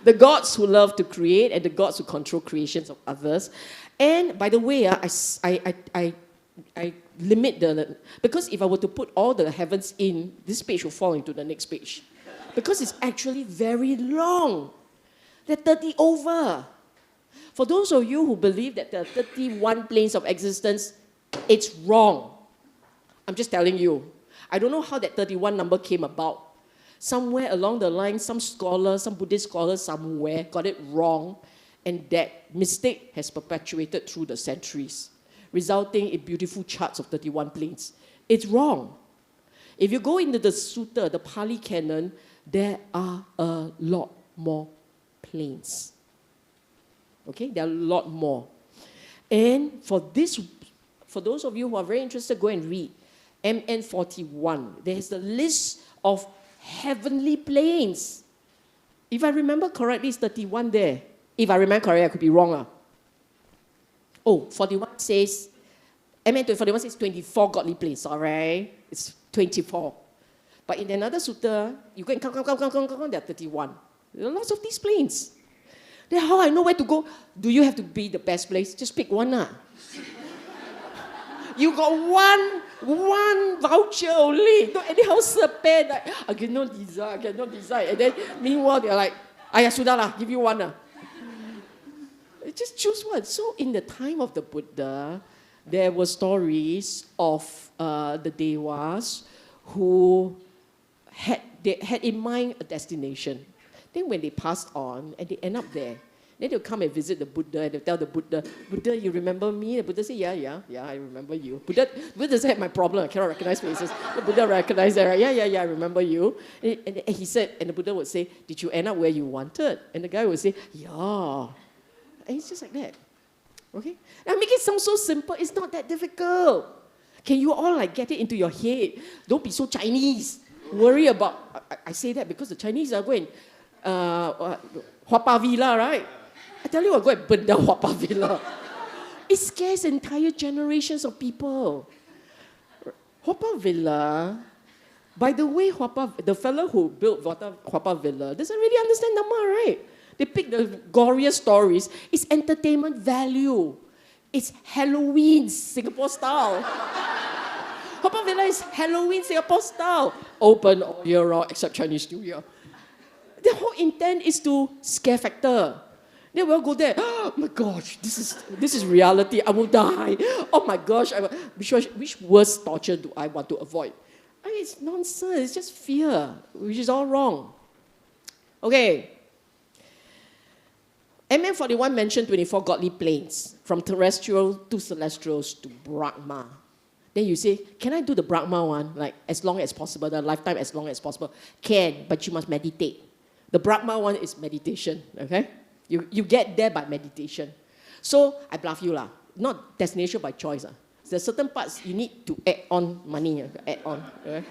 A: The gods who love to create and the gods who control creations of others. And by the way, I limit because if I were to put all the heavens in, this page will fall into the next page. Because it's actually very long. They're 30 over. For those of you who believe that there are 31 planes of existence, it's wrong. I'm just telling you. I don't know how that 31 number came about. Somewhere along the line, some scholars, some Buddhist scholars somewhere got it wrong, and that mistake has perpetuated through the centuries, resulting in beautiful charts of 31 planes. It's wrong. If you go into the Sutta, the Pali Canon, there are a lot more planes. Okay, there are a lot more. And for those of you who are very interested, go and read MN 41. There's the list of heavenly planes. If I remember correctly, it's 31 there. If I remember correctly, I could be wrong. 41 says, MN 41 says 24 godly planes. Alright, it's 24. But in another sutta, you go and count, there are 31. There are lots of these planes. Then how I know where to go? Do you have to be the best place? Just pick one. You got one voucher only. Don't anyhow spend. Like, I cannot decide. And then meanwhile, they're like, sudah lah, give you one. Just choose one. So in the time of the Buddha, there were stories of the Devas who had in mind a destination. Then when they passed on and they end up there, then they'll come and visit the Buddha and they'll tell the Buddha, Buddha, you remember me? The Buddha say, yeah, I remember you. Buddha doesn't have my problem, I cannot recognize faces. The Buddha recognized that, right? Yeah, I remember you. And he said, and the Buddha would say, did you end up where you wanted? And the guy would say, yeah. And it's just like that. Okay? Now make it sound so simple, it's not that difficult. Can you all get it into your head? Don't be so Chinese. Worry about, I say that because the Chinese are going, Hua Pa Villa, right? I tell you, I'll go and burn down Hua Pa Villa. It scares entire generations of people. 𝐻𝑒𝑎𝑣𝐒, by the way, the fellow who built 𝐻𝑒𝑎𝑣𝐒 doesn't really understand Dhamma, right? They pick the glorious stories. It's entertainment value. It's Halloween Singapore style. 𝐻𝑒𝑎𝑣𝐒 is Halloween Singapore style. Open all year round except Chinese New Year. The whole intent is to scare factor. Then we'll go there. Oh my gosh, this is reality. I will die. Oh my gosh, which worst torture do I want to avoid? I mean, it's nonsense. It's just fear, which is all wrong. Okay. MM 41 mentioned 24 godly planes, from terrestrial to celestials to Brahma. Then you say, can I do the Brahma one, like as long as possible, the lifetime as long as possible? Can, but you must meditate. The Brahma one is meditation, okay? You get there by meditation. So, I bluff you lah, not destination by choice. There's certain parts you need to add on money, add on. Okay?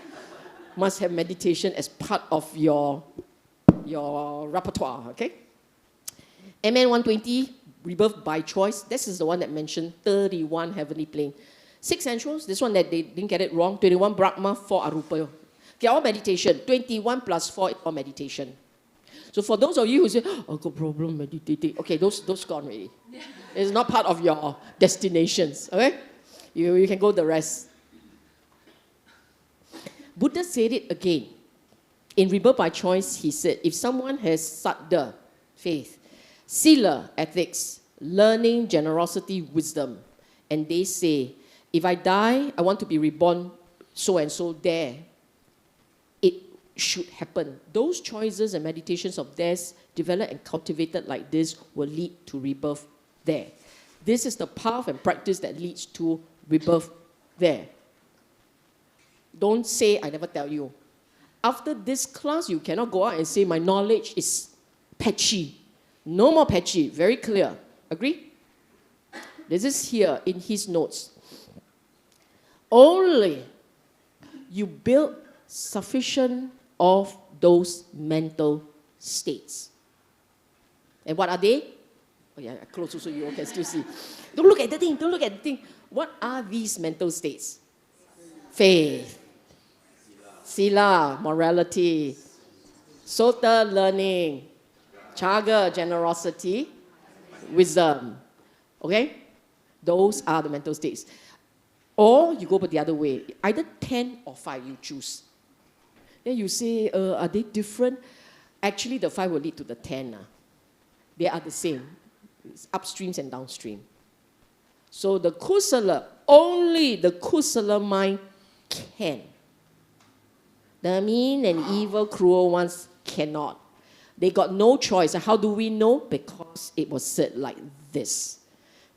A: Must have meditation as part of your repertoire, okay? MN 120, rebirth by choice. This is the one that mentioned 31 heavenly plane. 6 sensuals, this one that they didn't get it wrong. 21 Brahma, 4 Arupa. Okay, all meditation. 21 plus 4 is all meditation. So for those of you who say, oh, got problem meditating. Okay, those gone already. It's not part of your destinations, okay? You can go the rest. Buddha said it again. In Rebirth by Choice, he said, if someone has saddha, faith, sila, ethics, learning, generosity, wisdom, and they say, if I die, I want to be reborn so and so there, it should happen. Those choices and meditations of theirs, developed and cultivated like this, will lead to rebirth there. This is the path and practice that leads to rebirth there. Don't say, I never tell you. After this class, you cannot go out and say, my knowledge is patchy. No more patchy, very clear. Agree? This is here in his notes. Only you build sufficient of those mental states. And what are they? Oh yeah, close so you all can still see. Don't look at the thing, don't look at the thing. What are these mental states? Faith, sila, morality, sota, learning, chaga, generosity, wisdom. Okay? Those are the mental states. Or you go the other way. Either 10 or 5, you choose. Then you say, are they different? Actually, the 5 will lead to the 10. They are the same. It's upstreams and downstream. So the kusala, only the kusala mind can. The mean and evil, cruel ones cannot. They got no choice. And how do we know? Because it was said like this.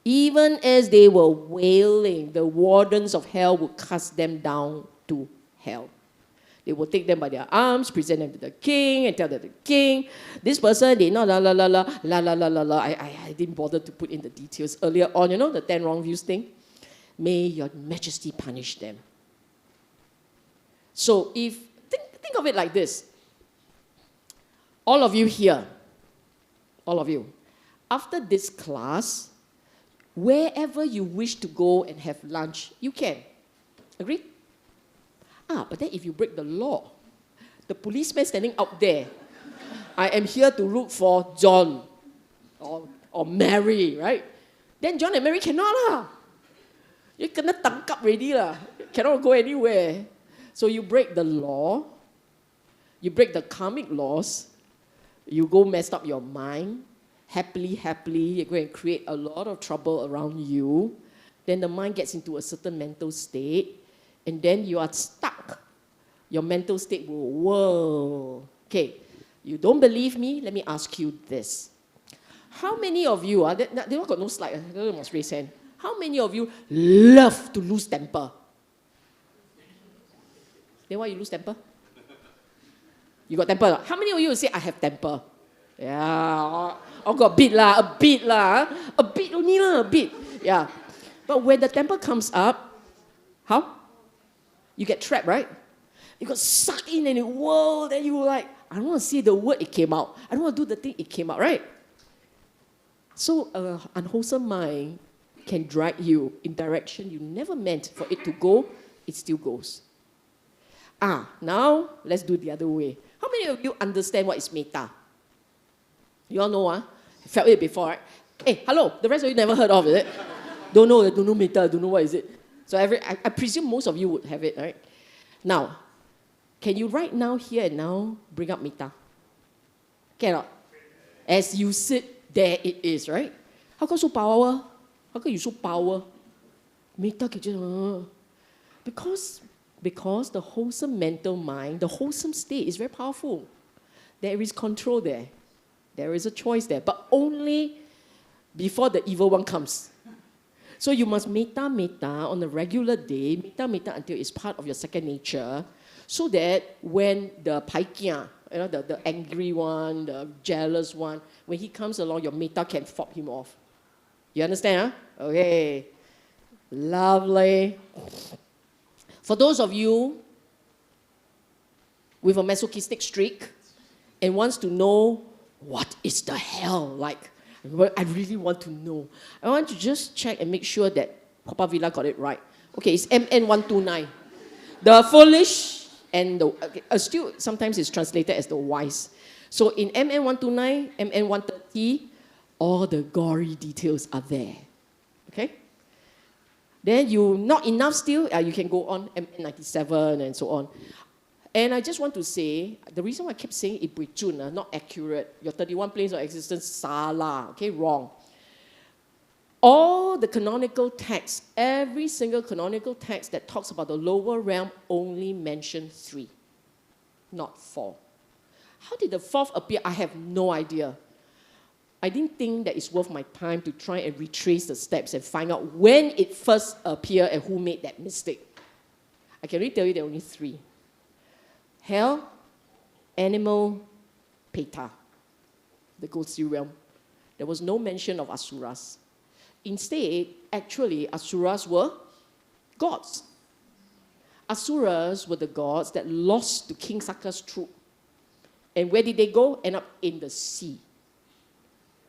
A: Even as they were wailing, the wardens of hell would cast them down to hell. They would take them by their arms, present them to the king, and tell the king, this person did not, I didn't bother to put in the details earlier on, you know, the 10 wrong views thing. May your majesty punish them. So if, think of it like this. All of you here, all of you, after this class, wherever you wish to go and have lunch, you can. Agree? But then if you break the law, the policeman standing out there, I am here to look for John or Mary, right? Then John and Mary cannot lah. You kena tangkap already lah. Cannot go anywhere. So you break the law, you break the karmic laws, you go mess up your mind, happily, you go and create a lot of trouble around you. Then the mind gets into a certain mental state, and then you are stuck. Your mental state will whirl. Okay, you don't believe me? Let me ask you this. How many of you, they all got no slide, they must raise hand. How many of you love to lose temper? Then why you lose temper? You got temper? How many of you say, I have temper? Yeah, oh, got a bit lah, a bit only lah, a bit. Yeah, but when the temper comes up, how? You get trapped, right? You got sucked in and it whirled, then you were like, I don't want to say the word, it came out. I don't want to do the thing, it came out, right? So, unwholesome mind can drag you in direction you never meant for it to go, it still goes. Now let's do the other way. How many of you understand what is metta? You all know, felt it before, right? Hey, hello, the rest of you never heard of it? Don't know metta, don't know what is it. So I presume most of you would have it, right? Now, can you right now, here and now, bring up metta? Cannot. As you sit, there it is, right? How come so power? How come you so power? Metta can just... Because the wholesome mental mind, the wholesome state is very powerful. There is control there. There is a choice there, but only before the evil one comes. So you must metta on a regular day, metta until it's part of your second nature, so that when the paikia, the angry one, the jealous one, when he comes along, your metta can fob him off. You understand? Okay. Lovely. For those of you with a masochistic streak and wants to know what is the hell like, I really want to know. I want to just check and make sure that Papa Villa got it right. Okay, it's MN129. The foolish and the... still, sometimes it's translated as the wise. So in MN129, MN130, all the gory details are there. Okay? Then not enough still, you can go on MN97 and so on. And I just want to say, the reason why I kept saying Ipuichun, not accurate, your 31 planes of existence, salah, okay, wrong. All the canonical texts, every single canonical text that talks about the lower realm only mention 3, not 4. How did the 4th appear? I have no idea. I didn't think that it's worth my time to try and retrace the steps and find out when it first appeared and who made that mistake. I can really tell you there are only 3. Hell, animal, 𝑃𝑎𝑡ℎ, the ghostly realm. There was no mention of asuras. Instead, actually, asuras were gods. Asuras were the gods that lost to King Saka's troop. And where did they go? End up in the sea.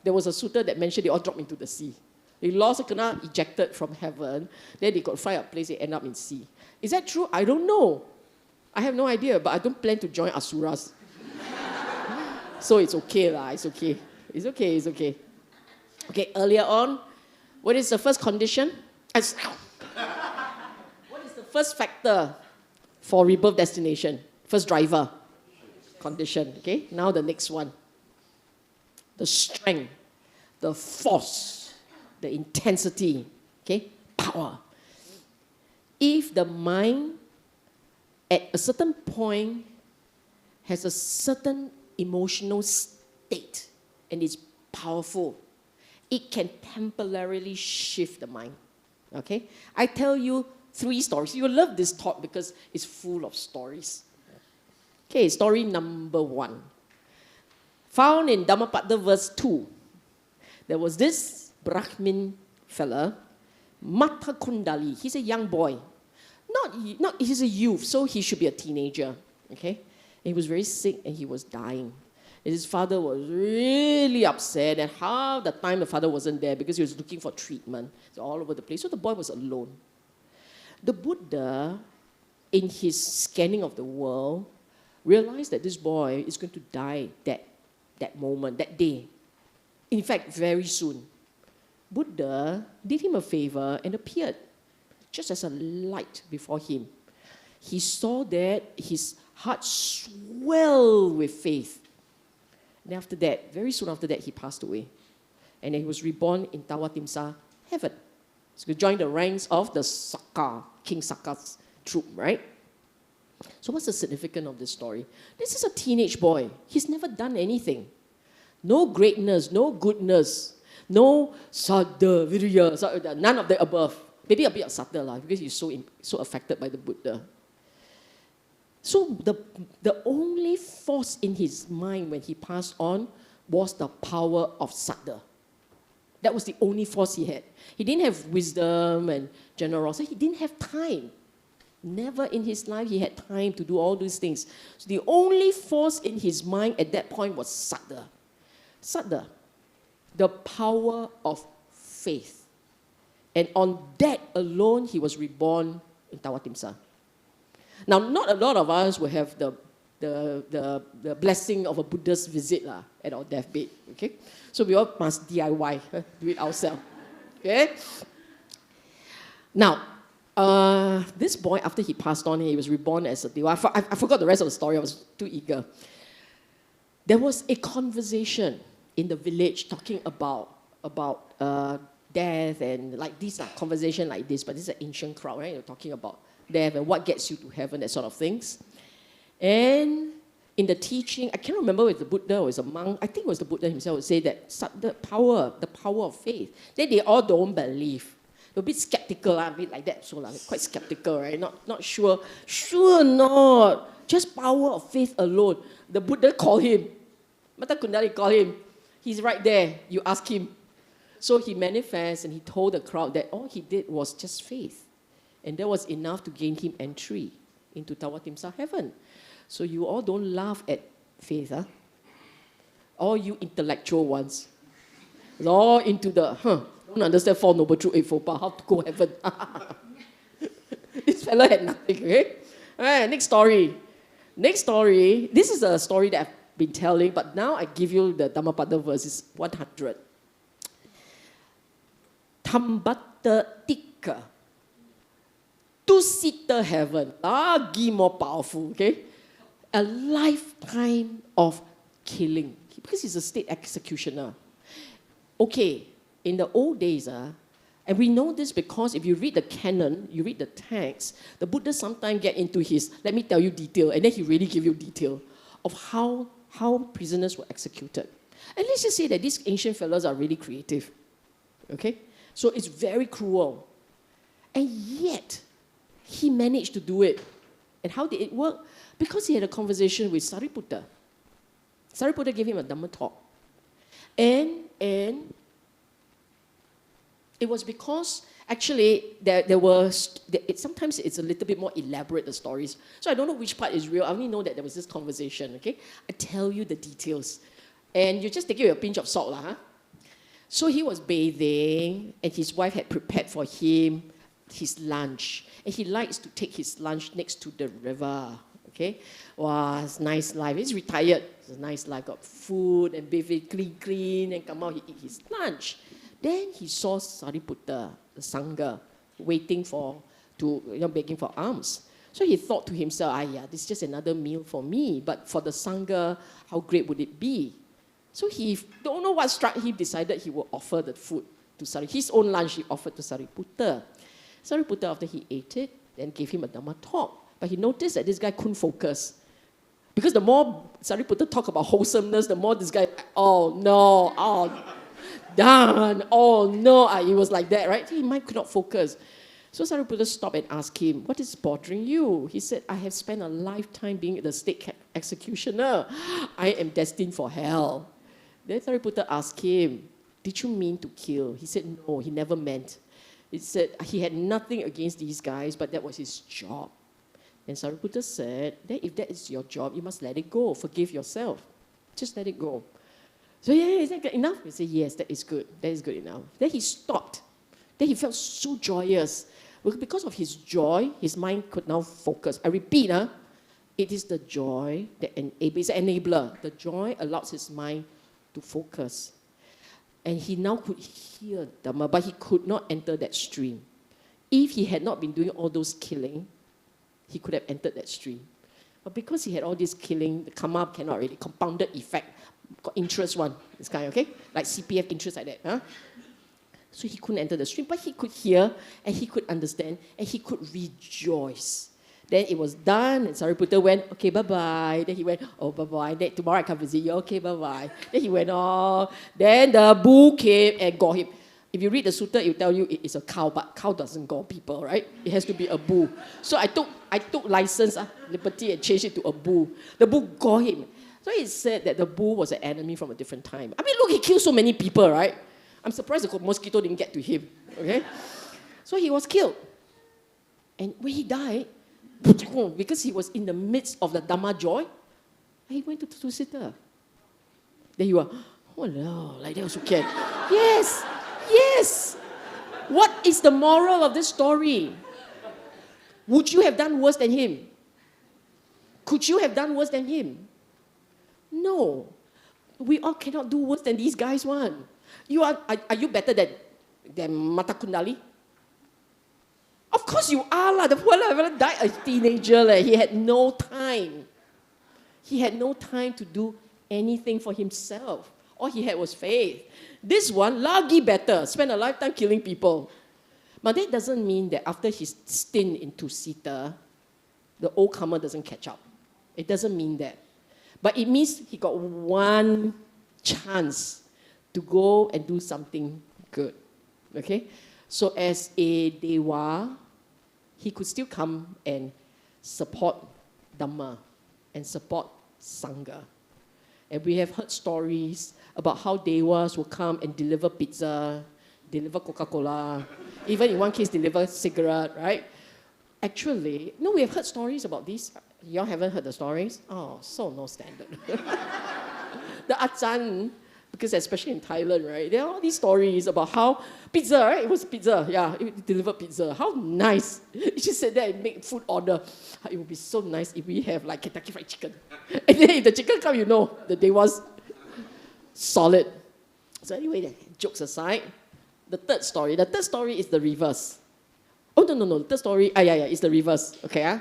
A: There was a sutta that mentioned they all dropped into the sea. They lost, kena ejected from heaven. Then they got to find a place, they end up in sea. Is that true? I don't know. I have no idea, but I don't plan to join asuras. So it's okay lah, it's okay. It's okay, it's okay. Okay, earlier on, what is the first condition? What is the first factor for rebirth destination? First driver, condition, okay? Now the next one. The strength, the force, the intensity, okay? Power. If the mind at a certain point has a certain emotional state and is powerful, it can temporarily shift the mind. Okay? I tell you 3 stories. You will love this talk because it's full of stories. Okay, story number 1. Found in Dhammapada verse 2. There was this Brahmin fella, Mata Kundali. He's a young boy. He's a youth, so he should be a teenager. Okay? And he was very sick and he was dying. And his father was really upset, and half the time the father wasn't there because he was looking for treatment. So all over the place. So the boy was alone. The Buddha, in his scanning of the world, realized that this boy is going to die that moment, that day. In fact, very soon. Buddha did him a favor and appeared just as a light before him. He saw that his heart swelled with faith. And after that, very soon after that, he passed away. And then he was reborn in Tawatimsa heaven. So he joined the ranks of the Saka, King Saka's troop, right? So what's the significance of this story? This is a teenage boy. He's never done anything. No greatness, no goodness, no saddha, virya, none of the above. Maybe a bit of saddha because he's so affected by the Buddha. So the only force in his mind when he passed on was the power of saddha. That was the only force he had. He didn't have wisdom and generosity. He didn't have time. Never in his life he had time to do all these things. So the only force in his mind at that point was saddha. Saddha, the power of faith. And on that alone, he was reborn in Tawatimsa. Now, not a lot of us will have the blessing of a Buddhist visit at our deathbed, okay? So we all must DIY, do it ourselves, okay? Now, this boy, after he passed on, he was reborn as a Dewa. I forgot the rest of the story, I was too eager. There was a conversation in the village talking about death and like these are conversation like this, but this is an ancient crowd, right? They're talking about death and what gets you to heaven, that sort of things. And in the teaching, I can't remember if the Buddha or it was a monk, I think it was the Buddha himself would say that the power of faith, then they all don't believe. They're a bit skeptical, a bit like that, so quite skeptical, right? Not sure. Sure not. Just power of faith alone. The Buddha called him. Mata Kundali called him. He's right there. You ask him. So he manifests and he told the crowd that all he did was just faith. And that was enough to gain him entry into Tawatimsa heaven. So you all don't laugh at faith, huh? All you intellectual ones. All into the, don't understand Four Noble Truths, Eightfold Path, how to go heaven. This fellow had nothing, okay? All right, next story. Next story, this is a story that I've been telling, but now I give you the Dhammapada verses 100. Thambata Tika. Two-seater heaven. Lagi more powerful, okay? A lifetime of killing. Because he's a state executioner. Okay, in the old days, and we know this because if you read the canon, you read the text, the Buddha sometimes get into his, let me tell you detail, and then he really give you detail of how prisoners were executed. And let's just say that these ancient fellows are really creative. Okay? So it's very cruel. And yet, he managed to do it. And how did it work? Because he had a conversation with Sariputta. Sariputta gave him a Dhamma talk. And it was because, actually, sometimes it's a little bit more elaborate, the stories. So I don't know which part is real. I only know that there was this conversation, okay? I tell you the details. And you just take it with a pinch of salt, huh? So he was bathing, and his wife had prepared for him his lunch. And he likes to take his lunch next to the river, okay? Wow, it's a nice life. He's retired. It's a nice life. Got food and bathing clean, and come out, he eat his lunch. Then he saw Sariputta, the Sangha, begging for alms. So he thought to himself, this is just another meal for me, but for the Sangha, how great would it be? So he, don't know what struck him, decided he would offer the food to Sariputta. His own lunch he offered to Sariputta. Sariputta, after he ate it, then gave him a Dhamma talk. But he noticed that this guy couldn't focus. Because the more Sariputta talked about wholesomeness, the more this guy, oh no, oh, done, oh no, he was like that, right? He could not focus. So Sariputta stopped and asked him, what is bothering you? He said, I have spent a lifetime being the state executioner. I am destined for hell. Then Sariputta asked him, did you mean to kill? He said, no, he never meant. He said he had nothing against these guys, but that was his job. And Sariputta said, then if that is your job, you must let it go. Forgive yourself. Just let it go. So is that good enough? He said, yes, that is good. That is good enough. Then he stopped. Then he felt so joyous. Well, because of his joy, his mind could now focus. I repeat, it is the joy that enables, it's an enabler. The joy allows his mind to focus. And he now could hear Dhamma, but he could not enter that stream. If he had not been doing all those killing, he could have entered that stream. But because he had all this killing, the karma cannot really, compounded effect, got interest one, this kind, okay? Like CPF interest like that, So he couldn't enter the stream, but he could hear, and he could understand, and he could rejoice. Then it was done, and Sariputta went, okay, bye-bye. Then he went, oh, bye-bye. Then tomorrow I come visit you, okay, bye-bye. Then he went, oh. Then the bull came and got him. If you read the sutta, it will tell you it is a cow, but cow doesn't gore people, right? It has to be a bull. So I took license, liberty, and changed it to a bull. The bull got him. So it said that the bull was an enemy from a different time. I mean, look, he killed so many people, right? I'm surprised the mosquito didn't get to him, okay? So he was killed. And when he died, because he was in the midst of the Dhamma joy, he went to two-seater. Then you were, oh no, like that also can. Yes, yes. What is the moral of this story? Would you have done worse than him? Could you have done worse than him? No. We all cannot do worse than these guys one. Are you better than Mata Kundali? Of course you are lah. The poor fellow died a teenager. He had no time. He had no time to do anything for himself. All he had was faith. This one, lagi better, spent a lifetime killing people. But that doesn't mean that after his stint into Sita, the old karma doesn't catch up. It doesn't mean that. But it means he got one chance to go and do something good. Okay? So as a Dewa, he could still come and support Dhamma and support Sangha. And we have heard stories about how Dewas will come and deliver pizza, deliver Coca-Cola, even in one case deliver cigarette, right? Actually, no, we have heard stories about this. Y'all haven't heard the stories? Oh, so no standard. The Achan, because especially in Thailand, right, there are all these stories about how pizza, right? It was pizza, yeah, it delivered pizza. How nice. You just sit there and make food order. It would be so nice if we have like Kentucky Fried Chicken. And then if the chicken comes, you know, the day was solid. So anyway, jokes aside, the third story is the reverse. Oh, no, the third story, it's the reverse, okay?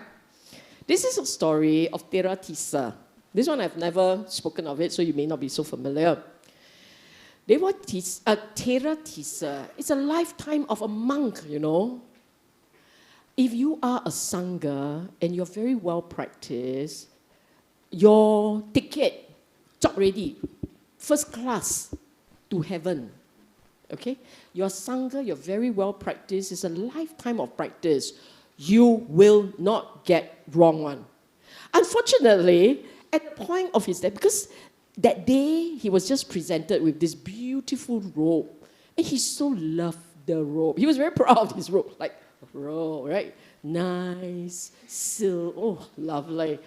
A: This is a story of Theratisa. This one I've never spoken of it, so you may not be so familiar. Theratisa, it's a lifetime of a monk, you know. If you are a Sangha and you're very well practiced, your ticket, job ready, first class to heaven. Okay? Your Sangha, you're very well practiced, it's a lifetime of practice. You will not get wrong one. Unfortunately, at the point of his death, because that day he was just presented with this beautiful robe, and he so loved the robe. He was very proud of his robe, like robe, right? Nice, silk, oh, lovely.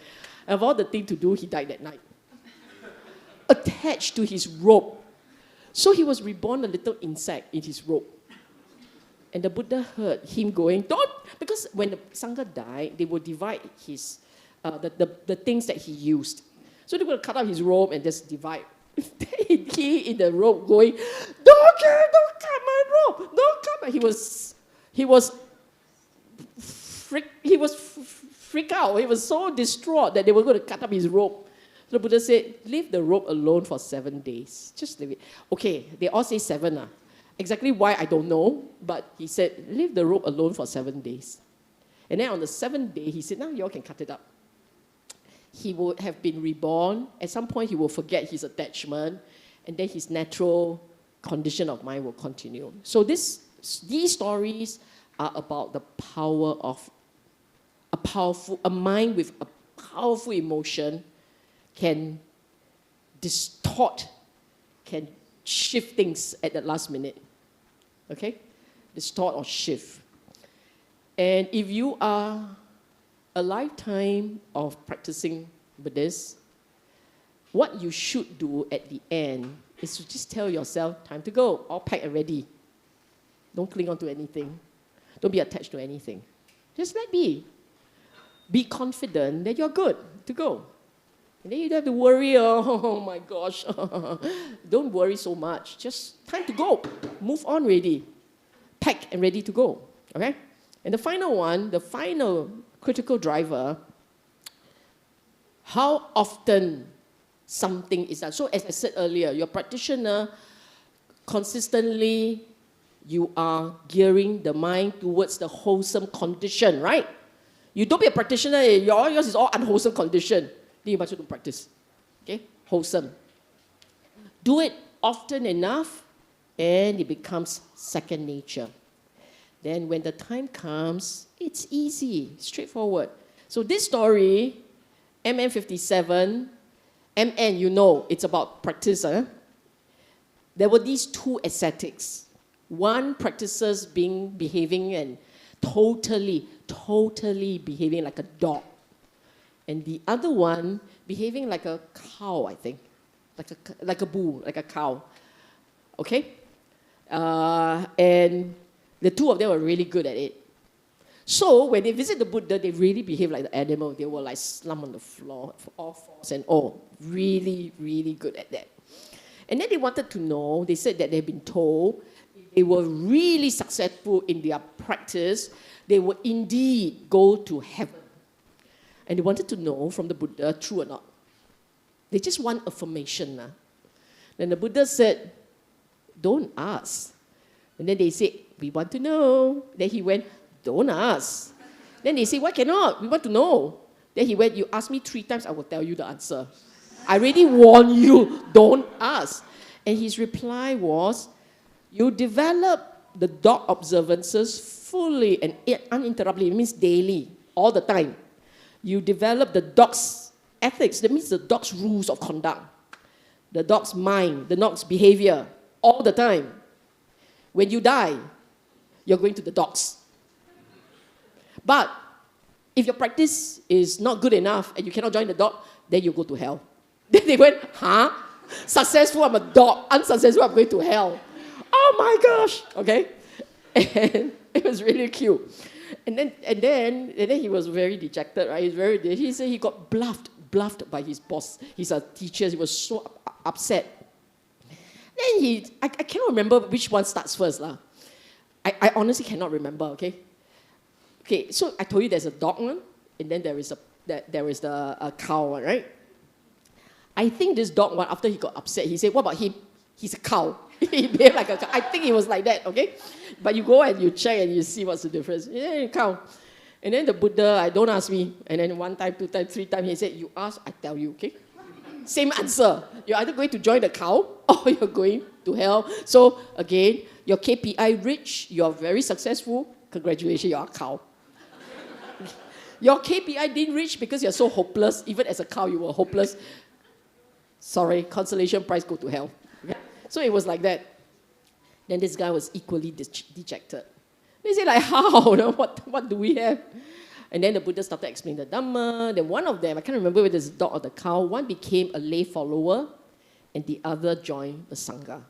A: And of all the things to do, he died that night. Attached to his robe. So he was reborn a little insect in his robe. And the Buddha heard him going, don't, because when the Sangha died, they would divide his, the things that he used. So they would cut out his robe and just divide. He in the robe going, don't cut my robe, don't cut my. He was freaked out. He was so distraught that they were going to cut up his robe. So the Buddha said, leave the robe alone for 7 days. Just leave it. Okay, they all say 7. Exactly why, I don't know. But he said, leave the robe alone for 7 days. And then on the 7th day, he said, now you all can cut it up. He would have been reborn. At some point, he will forget his attachment. And then his natural condition of mind will continue. So these stories are about the power of a mind with a powerful emotion can distort, can shift things at the last minute. Okay? Distort or shift. And if you are a lifetime of practicing Buddhist, what you should do at the end is to just tell yourself, time to go, all packed and ready. Don't cling on to anything. Don't be attached to anything. Just let be. Be confident that you're good to go. And then you don't have to worry, oh my gosh. Don't worry so much. Just time to go. Move on ready. Pack and ready to go. Okay? And the final one, the final critical driver, how often something is done. So as I said earlier, your practitioner, consistently, you are gearing the mind towards the wholesome condition, right? You don't be a practitioner, yours is all unwholesome condition. Then you must don't practice. Okay? Wholesome. Do it often enough, and it becomes second nature. Then when the time comes, it's easy, straightforward. So this story, MN 57, MN, you know, it's about practice. There were these two ascetics. One practices behaving and totally behaving like a dog. And the other one behaving like a cow, I think. Like a bull, like a cow. Okay? And The two of them were really good at it. So when they visit the Buddha, they really behave like the animal. They were like slump on the floor, all fours and all. Really, really good at that. And then they wanted to know, they said that they've been told if they were really successful in their practice, they would indeed go to heaven. And they wanted to know from the Buddha, true or not. They just want affirmation. Then the Buddha said, don't ask. And then they said, we want to know. Then he went, don't ask. Then they say, why cannot? We want to know. Then he went, you ask me 3 times, I will tell you the answer. I already warned you, don't ask. And his reply was, you develop the dog observances fully and uninterruptedly. It means daily, all the time. You develop the dog's ethics. That means the dog's rules of conduct. The dog's mind, the dog's behavior, all the time. When you die, you're going to the dogs. But if your practice is not good enough and you cannot join the dog, then you go to hell. Then they went, huh? Successful, I'm a dog. Unsuccessful, I'm going to hell. Oh my gosh, okay? And it was really cute. And then he was very dejected, right? He said he got bluffed by his boss. He's a teacher. He was so upset. Then I cannot remember which one starts first. I honestly cannot remember, okay? Okay, so I told you there's a dog one, and then there is a cow one, right? I think this dog one, after he got upset, he said, what about him? He's a cow. He behaved like a cow. I think he was like that, okay? But you go and you check and you see what's the difference. Yeah, cow. And then the Buddha, don't ask me. And then 1 time, 2 times, 3 times, he said, you ask, I tell you, okay? Same answer. You're either going to join the cow or you're going to hell. So again, your KPI rich, you're very successful. Congratulations, you're a cow. Your KPI didn't reach because you're so hopeless. Even as a cow, you were hopeless. Sorry, consolation prize, go to hell. Okay? So it was like that. Then this guy was equally dejected. They said, like, how? What do we have? And then the Buddha started explaining the Dhamma. Then one of them, I can't remember whether it's the dog or the cow, one became a lay follower, and the other joined the Sangha.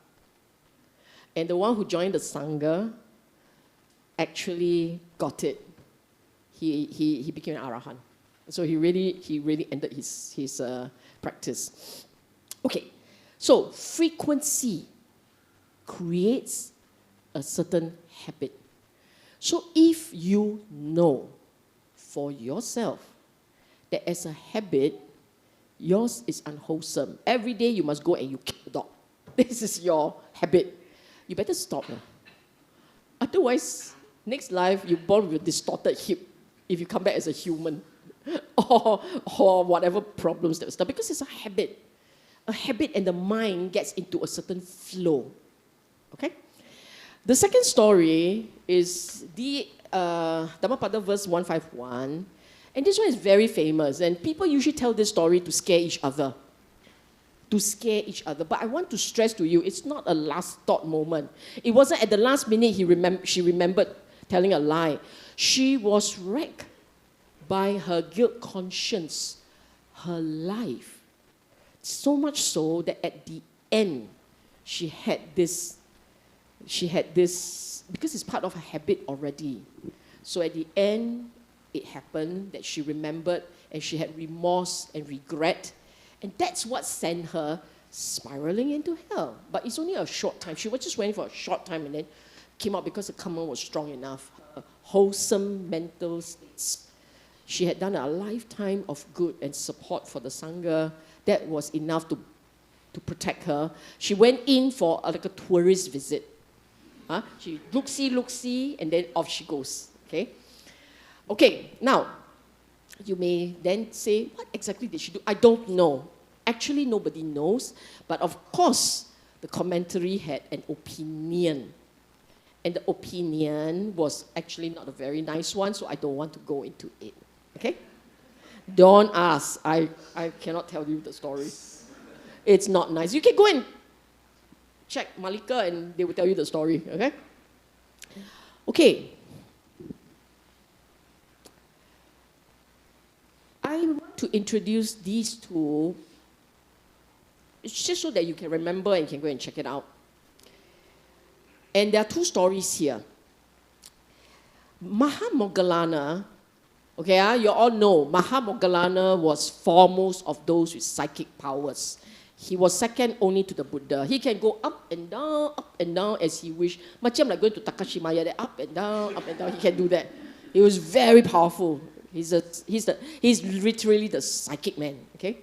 A: And the one who joined the Sangha actually got it. He became an Arahant. So he really ended his practice. Okay, so frequency creates a certain habit. So if you know for yourself that as a habit, yours is unwholesome. Every day you must go and you kick the dog. This is your habit. You better stop now. Otherwise, next life, you're born with a distorted hip if you come back as a human or whatever problems that start, because it's a habit. A habit and the mind gets into a certain flow. Okay? The second story is the Dhammapada verse 151. And this one is very famous. And people usually tell this story to scare each other. To scare each other. But I want to stress to you, it's not a last thought moment. It wasn't at the last minute she remembered telling a lie. She was wrecked by her guilt conscience, her life. So much so that at the end, she had this, because it's part of her habit already. So at the end, it happened that she remembered and she had remorse and regret. And that's what sent her spiraling into hell. But it's only a short time. She was just waiting for a short time and then came out because the karma was strong enough. Her wholesome mental states. She had done a lifetime of good and support for the Sangha. That was enough to protect her. She went in for like a tourist visit. She look-see, and then off she goes. Okay, now, you may then say, what exactly did she do? I don't know. Actually, nobody knows. But of course, the commentary had an opinion. And the opinion was actually not a very nice one, so I don't want to go into it. Okay? Don't ask. I cannot tell you the story. It's not nice. You can go and check Malika and they will tell you the story. Okay? Okay. I want to introduce these two. It's just so that you can remember and you can go and check it out. And there are two stories here. Mahamoggallana, okay, you all know, Mahamoggallana was foremost of those with psychic powers. He was second only to the Buddha. He can go up and down as he wished. Macam like going to Takashimaya, up and down, he can do that. He was very powerful. He's literally the psychic man, okay?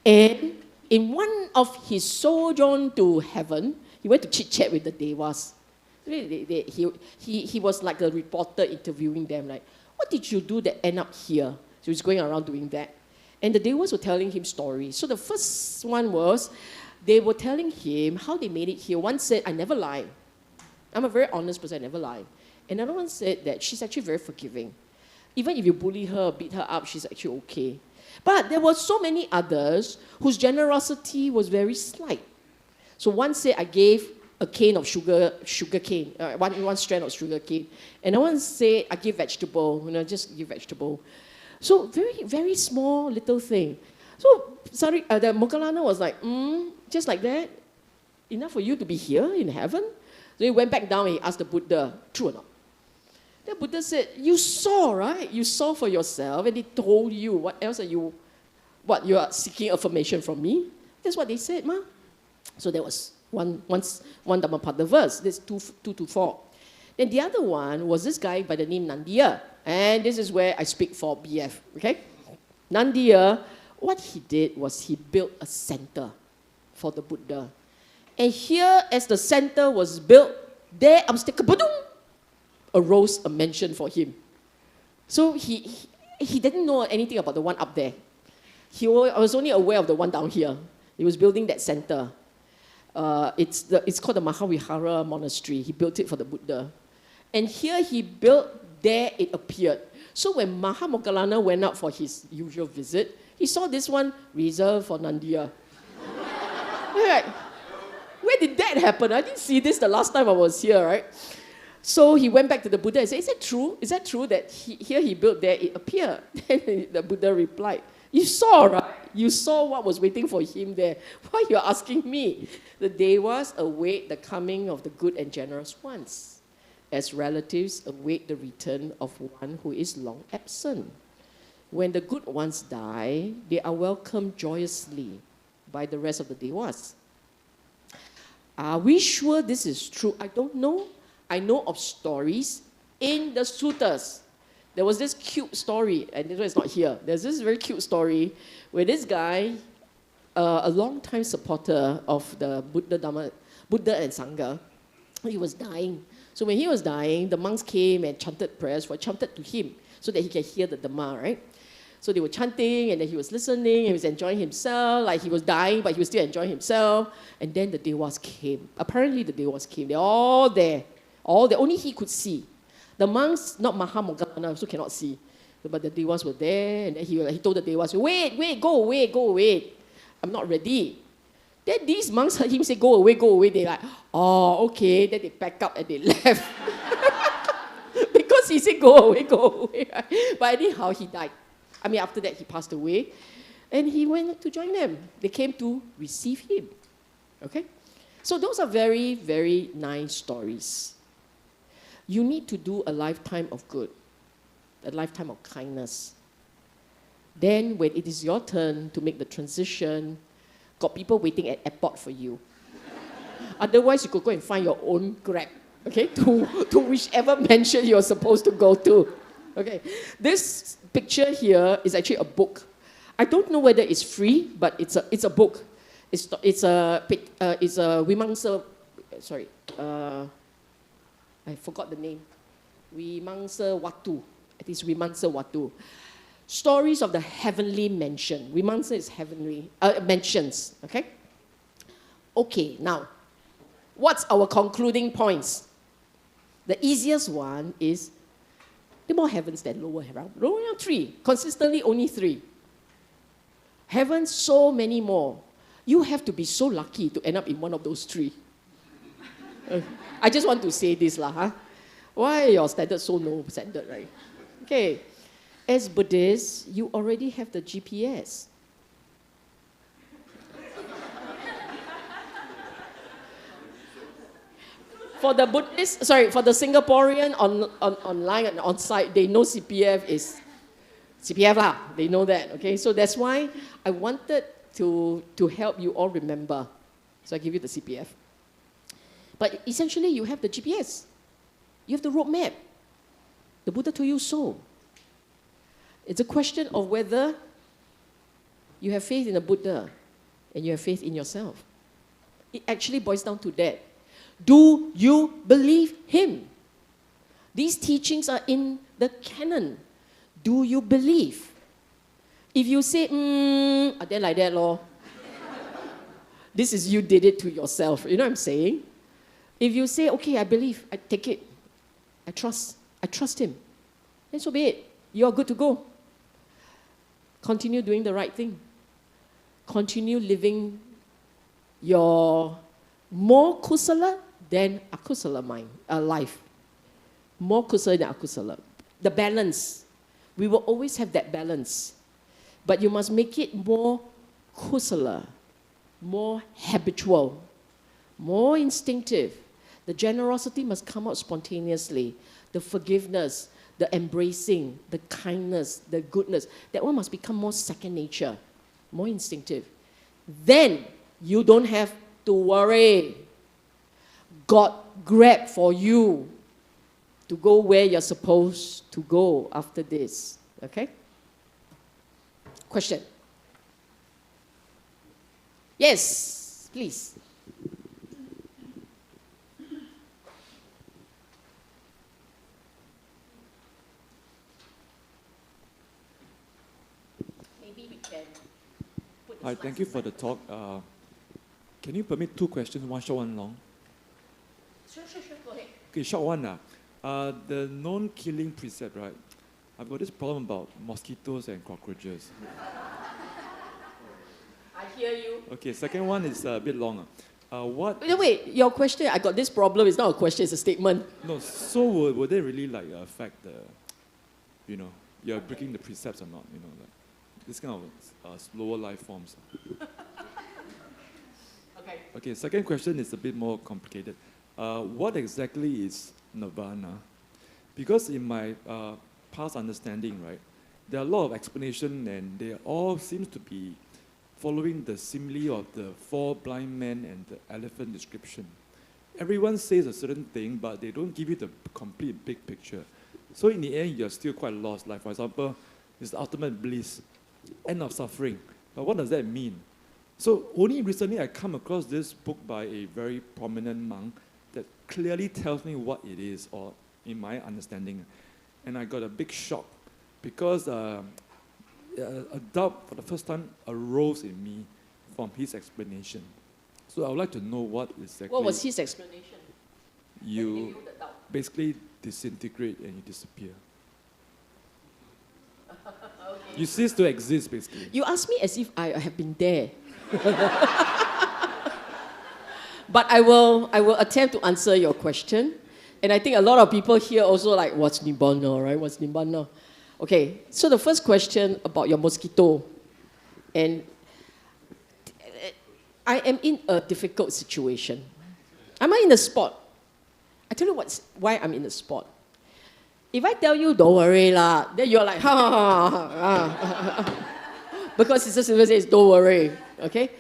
A: And in one of his sojourn to heaven, he went to chit-chat with the Devas. He was like a reporter interviewing them, like, what did you do that end up here? So he's going around doing that. And the Devas were telling him stories. So the first one was, they were telling him how they made it here. One said, I never lie. I'm a very honest person, I never lie. Another one said that she's actually very forgiving. Even if you bully her, beat her up, she's actually okay. But there were so many others whose generosity was very slight. So one said, I gave a cane of sugar cane, one strand of sugar cane. And one said, I give vegetable, just give vegetable. So very, very small little thing. So the Moggallana was like, just like that? Enough for you to be here in heaven? So he went back down and he asked the Buddha, true or not? The Buddha said, you saw, right? You saw for yourself, and he told you. What else are you? What, you are seeking affirmation from me? That's what they said, ma. So there was one Dhammapada verse, this 2 to 4. Then the other one was this guy by the name Nandiya. And this is where I speak for BF, okay? Nandiya, what he did was he built a center for the Buddha. And here, as the center was built, there, arose a mention for him. So he didn't know anything about the one up there. He was only aware of the one down here. He was building that center. It's called the Mahavihara Monastery. He built it for the Buddha. And here he built, there it appeared. So when Mahamoggallana went out for his usual visit, he saw this one reserved for Nandiya. Like, where did that happen? I didn't see this the last time I was here, right? So he went back to the Buddha and said, is that true? Is that true that here he built, there it appeared? Then the Buddha replied, you saw, right? You saw what was waiting for him there. Why are you asking me? The Devas await the coming of the good and generous ones, as relatives await the return of one who is long absent. When the good ones die, they are welcomed joyously by the rest of the Devas. Are we sure this is true? I don't know. I know of stories in the suttas. There was this cute story, and this one is not here. There's this very cute story where this guy, a long-time supporter of the Buddha and Sangha, he was dying. So when he was dying, the monks came and chanted prayers, chanted to him so that he can hear the Dhamma, right? So they were chanting, and then he was listening, he was enjoying himself, like he was dying, but he was still enjoying himself. And then the Devas came. Apparently the Devas came. They're all there. All there. Only he could see. The monks, not Mahamoggallana, also cannot see. But the Devas were there, and then he told the Devas, wait, go away. I'm not ready. Then these monks heard him say, go away. They're like, oh, okay. Then they packed up and they left. Because he said, go away. But anyhow, he died. I mean, after that, he passed away. And he went to join them. They came to receive him. Okay? So those are very, very nice stories. You need to do a lifetime of good, a lifetime of kindness. Then when it is your turn to make the transition, got people waiting at airport for you. Otherwise, you could go and find your own Grab, okay, to whichever mansion you're supposed to go to. Okay, this picture here is actually a book. I don't know whether it's free, but it's a book. It's a Vimangsa, sorry, I forgot the name. 𝐕𝐼𝐶𝐻𝑒𝑚angsa It is 𝐕𝐼𝐶𝐻𝑒𝑚angsa. Stories of the heavenly mansion. 𝐕𝐼𝐶 is heavenly mansions. Okay. Okay. Now, what's our concluding points? The easiest one is there are more heavens than lower heaven. Lower heaven 3. Consistently only 3. Heavens so many more. You have to be so lucky to end up in one of those 3. I just want to say this lah, huh? Why are your standards so low standard, right? Okay. As Buddhists, you already have the GPS. For the Buddhist, sorry, for the Singaporean online and on-site, they know CPF is CPF lah. They know that, okay? So that's why I wanted to help you all remember. So I give you the CPF. But essentially, you have the GPS. You have the roadmap. The Buddha told you so. It's a question of whether you have faith in the Buddha and you have faith in yourself. It actually boils down to that. Do you believe him? These teachings are in the canon. Do you believe? If you say, then like that, lor. This is you did it to yourself. You know what I'm saying? If you say, okay, I believe, I take it, I trust him, then so be it. You're good to go. Continue doing the right thing. Continue living your more kusala than akusala life. More kusala than akusala. The balance. We will always have that balance. But you must make it more kusala, more habitual, more instinctive. The generosity must come out spontaneously. The forgiveness, the embracing, the kindness, the goodness, that one must become more second nature, more instinctive. Then you don't have to worry. God grab for you to go where you're supposed to go after this. Okay? Question? Yes, please. Maybe we can put the
B: Hi, thank you for the talk. Can you permit 2 questions, one short, one long?
A: Sure, go ahead.
B: Okay, short one. The non-killing precept, right? I've got this problem about mosquitoes and cockroaches.
A: I hear you.
B: Okay, second one is a bit longer.
A: Wait, your question, I got this problem, it's not a question, it's a statement.
B: No, so would they really like affect the, you're breaking the precepts or not, like this kind of slower life forms.
A: Okay.
B: Okay, second question is a bit more complicated. What exactly is nirvana? Because in my past understanding, right, there are a lot of explanation and they all seems to be following the simile of the 4 blind men and the elephant description. Everyone says a certain thing, but they don't give you the complete big picture. So in the end, you're still quite lost. Like for example, it's the ultimate bliss, end of suffering. But what does that mean? So only recently I come across this book by a very prominent monk that clearly tells me what it is, or in my understanding. And I got a big shock because a doubt for the first time arose in me from his explanation. So I would like to know what exactly...
A: What was his explanation?
B: You basically disintegrate and you disappear.
A: Okay.
B: You cease to exist, basically.
A: You ask me as if I have been there. But I will attempt to answer your question. And I think a lot of people here also like, what's Nibbana, right? What's Nibbana? Okay, so the first question about your mosquito. And I am in a difficult situation. Am I in the spot? I tell you why I'm in the spot. If I tell you, don't worry lah, then you're like, ha ha ha ha ha. Because Sister Sylvia says, don't worry, okay?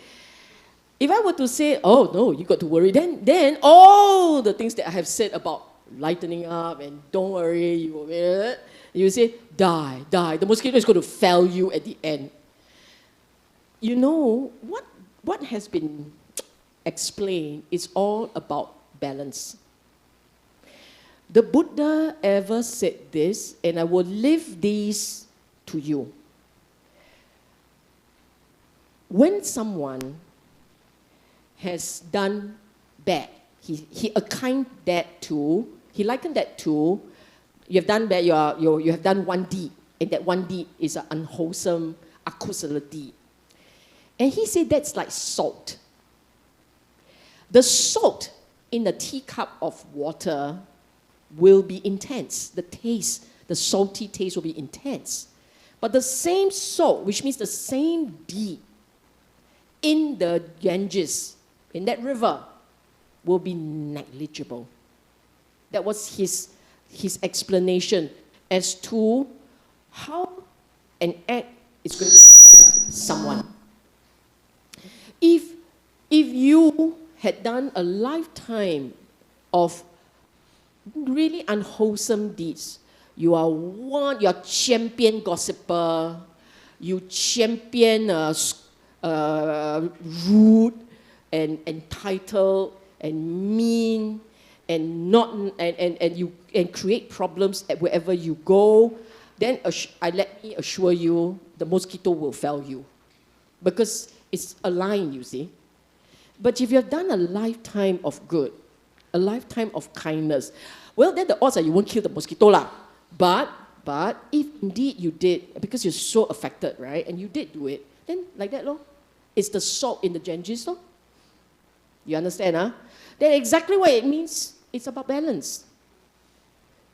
A: If I were to say, oh no, you got to worry, then all the things that I have said about lightening up and don't worry, you say, die. The mosquito is going to fell you at the end. You know, what has been explained is all about balance. The Buddha ever said this, and I will leave these to you. When someone has done bad, he likened that to, you have done bad, you have done one deed, and that one deed is an unwholesome, akusala deed. And he said that's like salt. The salt in the teacup of water will be intense. The taste, the salty taste will be intense. But the same salt, which means the same deed, in the Ganges, in that river, will be negligible. That was his explanation as to how an act is going to affect someone. If you had done a lifetime of really unwholesome deeds, you are champion gossiper, you champion rude and entitled and mean and create problems wherever you go, then let me assure you, the mosquito will fell you, because it's a line, you see. But if you have done a lifetime of good, a lifetime of kindness, well, then the odds are you won't kill the mosquito lah. But if indeed you did, because you're so affected, right, and you did do it, then like that, lor. It's the salt in the 𝐻𝐿, lor. You understand, huh? Then exactly what it means, it's about balance.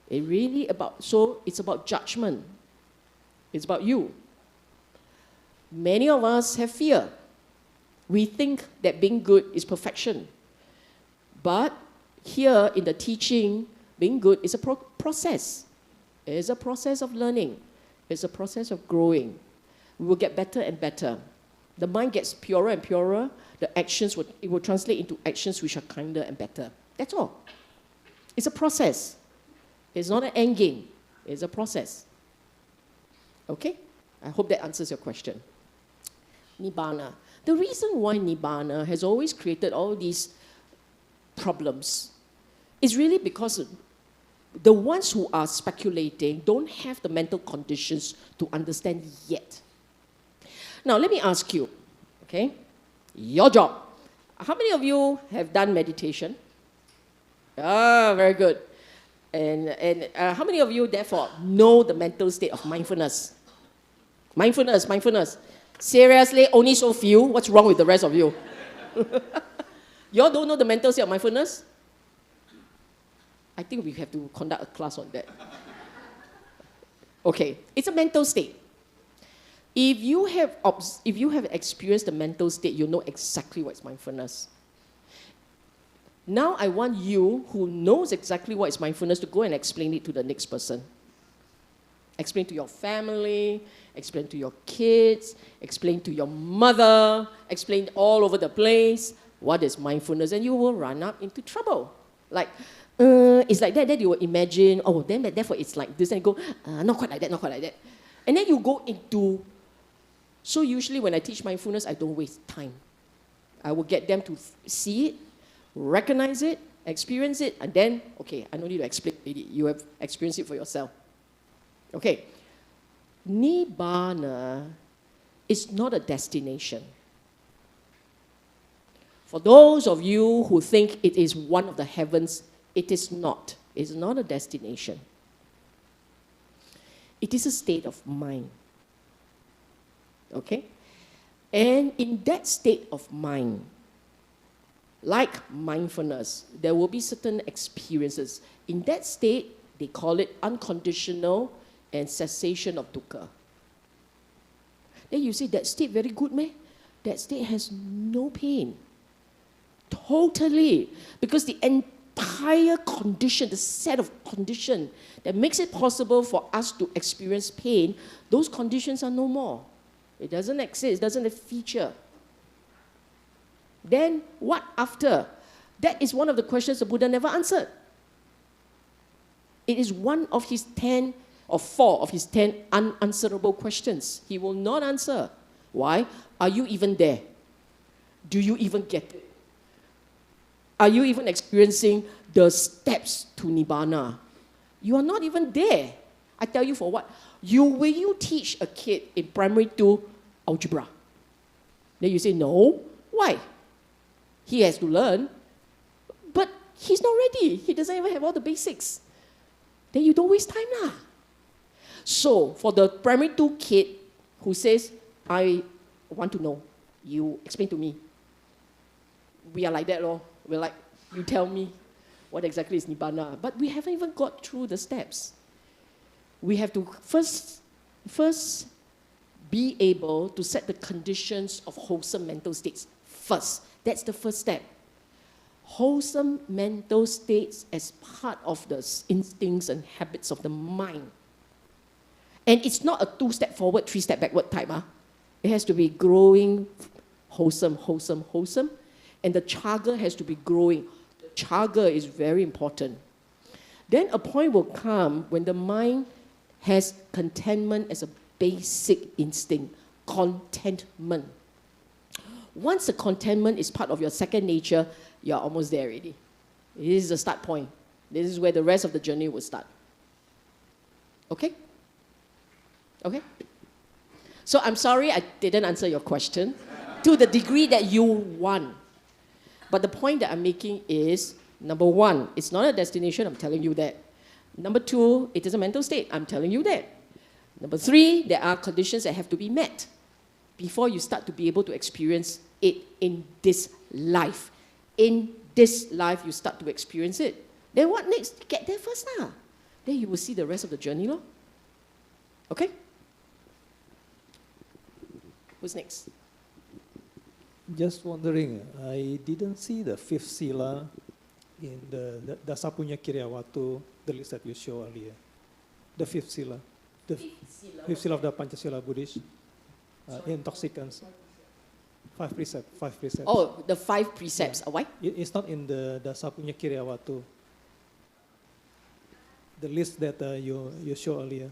A: It's about judgment. It's about you. Many of us have fear. We think that being good is perfection. But here in the teaching, being good is a process. It's a process of learning. It's a process of growing. We will get better and better. The mind gets purer and purer. The actions, it will translate into actions which are kinder and better. That's all. It's a process. It's not an end game. It's a process. Okay? I hope that answers your question. Nibbana. The reason why Nibbana has always created all these problems is really because the ones who are speculating don't have the mental conditions to understand yet. Now, let me ask you, okay? Your job. How many of you have done meditation? Ah, very good. And how many of you, therefore, know the mental state of mindfulness? Mindfulness. Seriously, only so few? What's wrong with the rest of you? You all don't know the mental state of mindfulness? I think we have to conduct a class on that. Okay, it's a mental state. If you have experienced the mental state, you know exactly what's mindfulness. Now I want you, who knows exactly what is mindfulness, to go and explain it to the next person. Explain to your family, explain to your kids, explain to your mother, explain all over the place what is mindfulness, and you will run up into trouble. Like, it's like that, then you will imagine, oh, then therefore it's like this, and you go, not quite like that. And then you go into, so usually when I teach mindfulness, I don't waste time. I will get them to see it, recognize it, experience it, and then, okay, I don't need to explain it. You have experienced it for yourself. Okay. Nibbana is not a destination. For those of you who think it is one of the heavens, it is not. It's not a destination. It is a state of mind. Okay? And in that state of mind, like mindfulness, there will be certain experiences. In that state, they call it unconditional and cessation of dukkha. Then you say, that state very good, meh? That state has no pain. Totally. Because the entire condition, the set of conditions that makes it possible for us to experience pain, those conditions are no more. It doesn't exist, it doesn't feature. Then what after? That is one of the questions the Buddha never answered. It is one of his 10 or 4 of his 10 unanswerable questions. He will not answer. Why? Are you even there? Do you even get it? Are you even experiencing the steps to Nibbana? You are not even there. I tell you for what? Will you teach a kid in primary 2 algebra? Then you say, no. Why? He has to learn. But he's not ready. He doesn't even have all the basics. Then you don't waste time lah. So, for the primary 2 kid who says, I want to know, you explain to me. We are like that, lor. We're like, you tell me what exactly is Nibbana. But we haven't even got through the steps. We have to first be able to set the conditions of wholesome mental states first. That's the first step. wholesome mental states as part of the instincts and habits of the mind. And it's not a 2-step forward, 3-step backward type. It has to be growing wholesome, wholesome, wholesome. And the 𝐿𝐷𝐿 has to be growing. The 𝐿𝐷𝐿 is very important. Then a point will come when the mind has contentment as a basic instinct. Contentment. Once the contentment is part of your second nature, you're almost there already. This is the start point. This is where the rest of the journey will start. Okay? Okay? So I'm sorry I didn't answer your question to the degree that you want. But the point that I'm making is, number one, it's not a destination, I'm telling you that. Number two, it is a mental state, I'm telling you that. Number three, there are conditions that have to be met before you start to be able to experience it in this life. In this life, you start to experience it. Then what next? Get there first now. Then you will see the rest of the journey, no? Okay? Who's next?
C: Just wondering, I didn't see the fifth sila in the Dasapunya Kiryawatu, the list that you showed earlier. The fifth sila. The fifth sila of the Pancasila Buddhist. Intoxicants. 5 precepts.
A: Oh, the 5 precepts.
C: Yeah.
A: Why?
C: It's not in the Dasapunya Kiryawatu. The list that you showed earlier.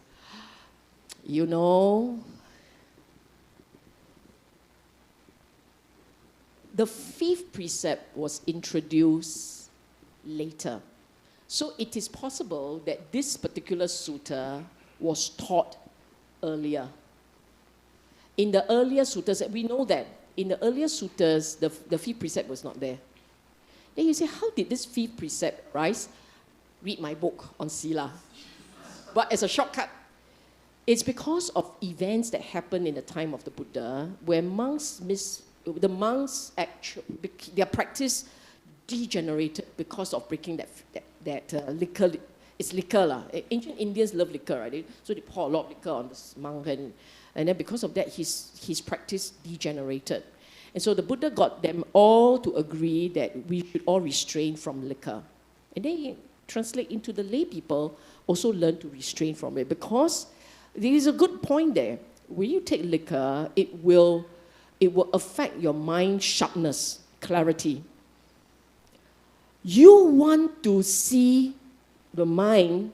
A: You know, the 5th precept was introduced later. So it is possible that this particular sutta was taught earlier. In the earlier suttas, we know that in the earlier suttas, the 5th precept was not there. Then you say, how did this 5th precept rise? Read my book on Sila. But as a shortcut, it's because of events that happened in the time of the Buddha, where the monks their practice degenerated because of breaking that liquor. It's liquor lah. Ancient Indians love liquor, right? So they pour a lot of liquor on this monk, and then because of that, his practice degenerated. And so the Buddha got them all to agree that we should all restrain from liquor. And then he translate into the lay people also learn to restrain from it, because there is a good point there. When you take liquor, it will affect your mind sharpness, clarity. You want to see the mind,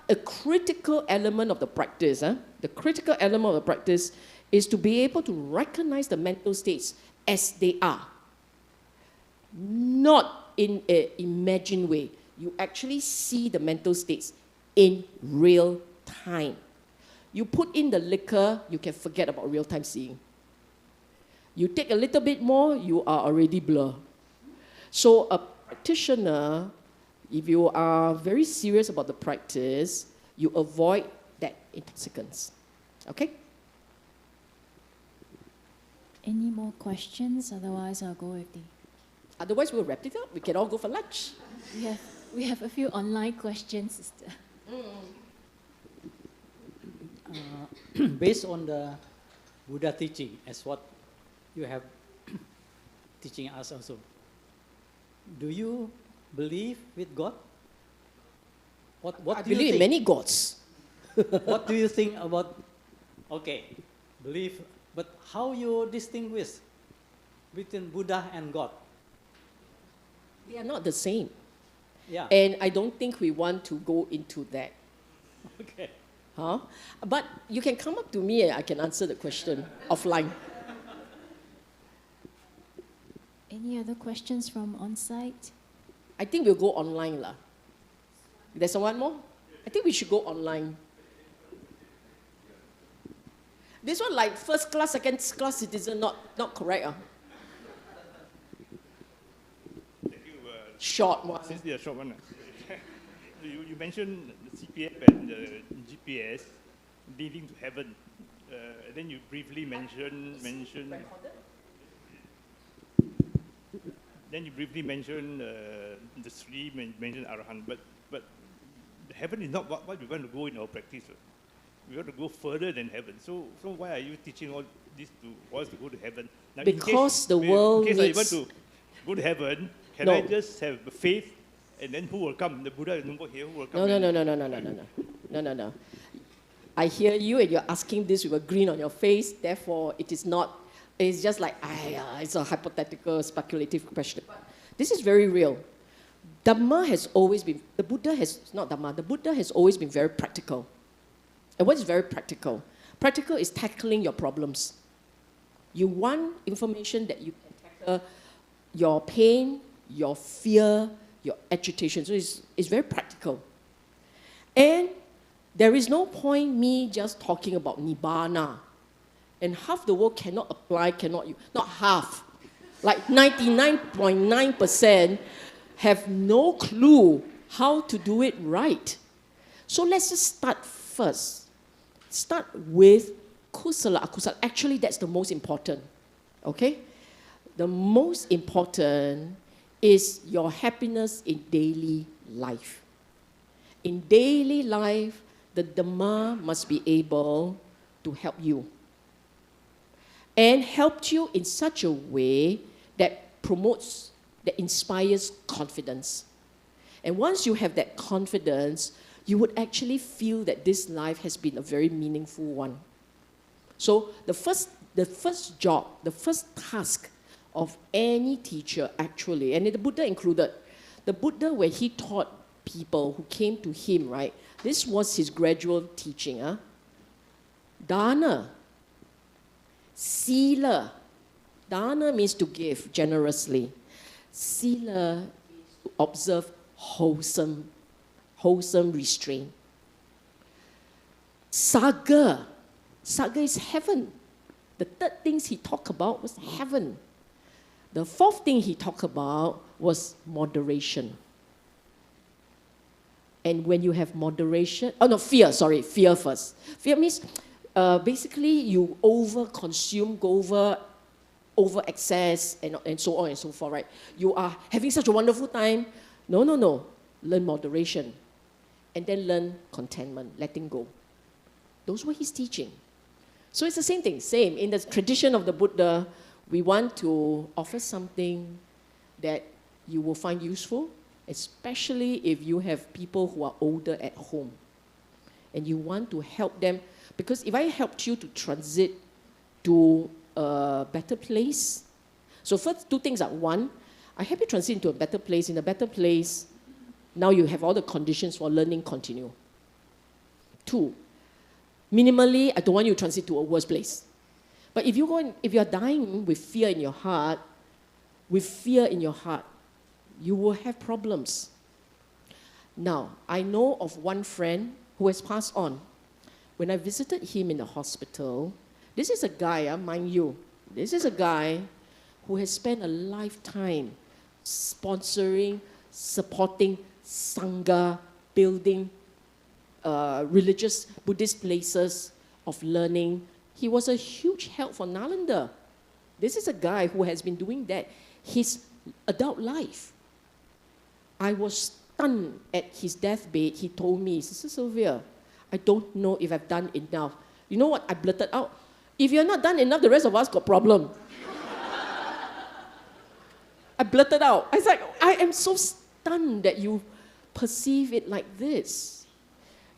A: a critical element of the practice. The critical element of the practice is to be able to recognize the mental states as they are. Not in an imagined way. You actually see the mental states in real time. You put in the liquor, you can forget about real-time seeing. You take a little bit more, you are already blur. So a practitioner, if you are very serious about the practice, you avoid that intoxicants. Okay?
D: Any more questions? Otherwise, I'll go with the...
A: Otherwise, we'll wrap it up. We can all go for lunch.
D: We have a few online questions, sister.
E: Based on the Buddha teaching, as what you have teaching us also, do you believe with God? What
A: I
E: do you
A: believe in
E: think?
A: many gods.
E: What do you think about, belief, but how you distinguish between Buddha and God?
A: They are not the same.
E: Yeah.
A: And I don't think we want to go into that.
E: Okay.
A: Huh? But you can come up to me and I can answer the question offline.
D: Any other questions from on-site?
A: I think we'll go online lah. There's one more? I think we should go online. This one like first class, second class citizen, not correct.
F: Thank you.
A: Short one.
F: Since they are short one. You mentioned the CPF and the GPS leading to heaven. Then you briefly mentioned. Then you briefly mentioned the stream and mentioned Arahant, but heaven is not what we want to go in our practice. We want to go further than heaven. So why are you teaching all this to us to go to heaven? Now,
A: Because the world
F: in case
A: needs...
F: I want to go to heaven, can
A: No.
F: I just have faith and then who will come? The Buddha is no more here, who will come?
A: No. I hear you and you're asking this with a grin on your face, therefore it is not, it's just like, it's a hypothetical, speculative question. But this is very real. Dhamma has always been, the Buddha has always been very practical. And what is very practical? Practical is tackling your problems. You want information that you can tackle your pain, your fear, your agitation. So it's very practical. And there is no point me just talking about Nibbana. And half the world cannot apply, not half. Like 99.9% have no clue how to do it right. So let's just start first. Start with kusala, akusala. Actually, that's the most important. Okay? The most important is your happiness in daily life. In daily life, the Dhamma must be able to help you. And help you in such a way that promotes, that inspires confidence. And once you have that confidence, you would actually feel that this life has been a very meaningful one. So the first job, the first task of any teacher actually, and the Buddha included, the Buddha, when he taught people who came to him, right, this was his gradual teaching. Dana, sila. Dana means to give generously. Sila is to observe wholesome restraint. Saga is heaven. The third things he talked about was heaven. The fourth thing he talked about was moderation. And when you have moderation, fear first. Fear means basically you over-consume, go over-excess, and so on and so forth, right? You are having such a wonderful time. No. Learn moderation. And then learn contentment, letting go. Those were his teaching. So it's the same thing, same. In the tradition of the Buddha, we want to offer something that you will find useful, especially if you have people who are older at home. And you want to help them, because if I helped you to transit to a better place, so first two things are, one, I help you transit into a better place. In a better place, now you have all the conditions for learning continue. Two, minimally, I don't want you to transit to a worse place. But if you're dying with fear in your heart, you will have problems. Now, I know of one friend who has passed on. When I visited him in the hospital, this is a guy, mind you, this is a guy who has spent a lifetime sponsoring, supporting Sangha, building religious Buddhist places of learning. He was a huge help for Nalanda. This is a guy who has been doing that his adult life. I was stunned at his deathbed. He told me, Sister Sylvia, I don't know if I've done enough. You know what I blurted out? If you're not done enough, the rest of us got problem. I blurted out. I was like, I am so stunned that you perceive it like this.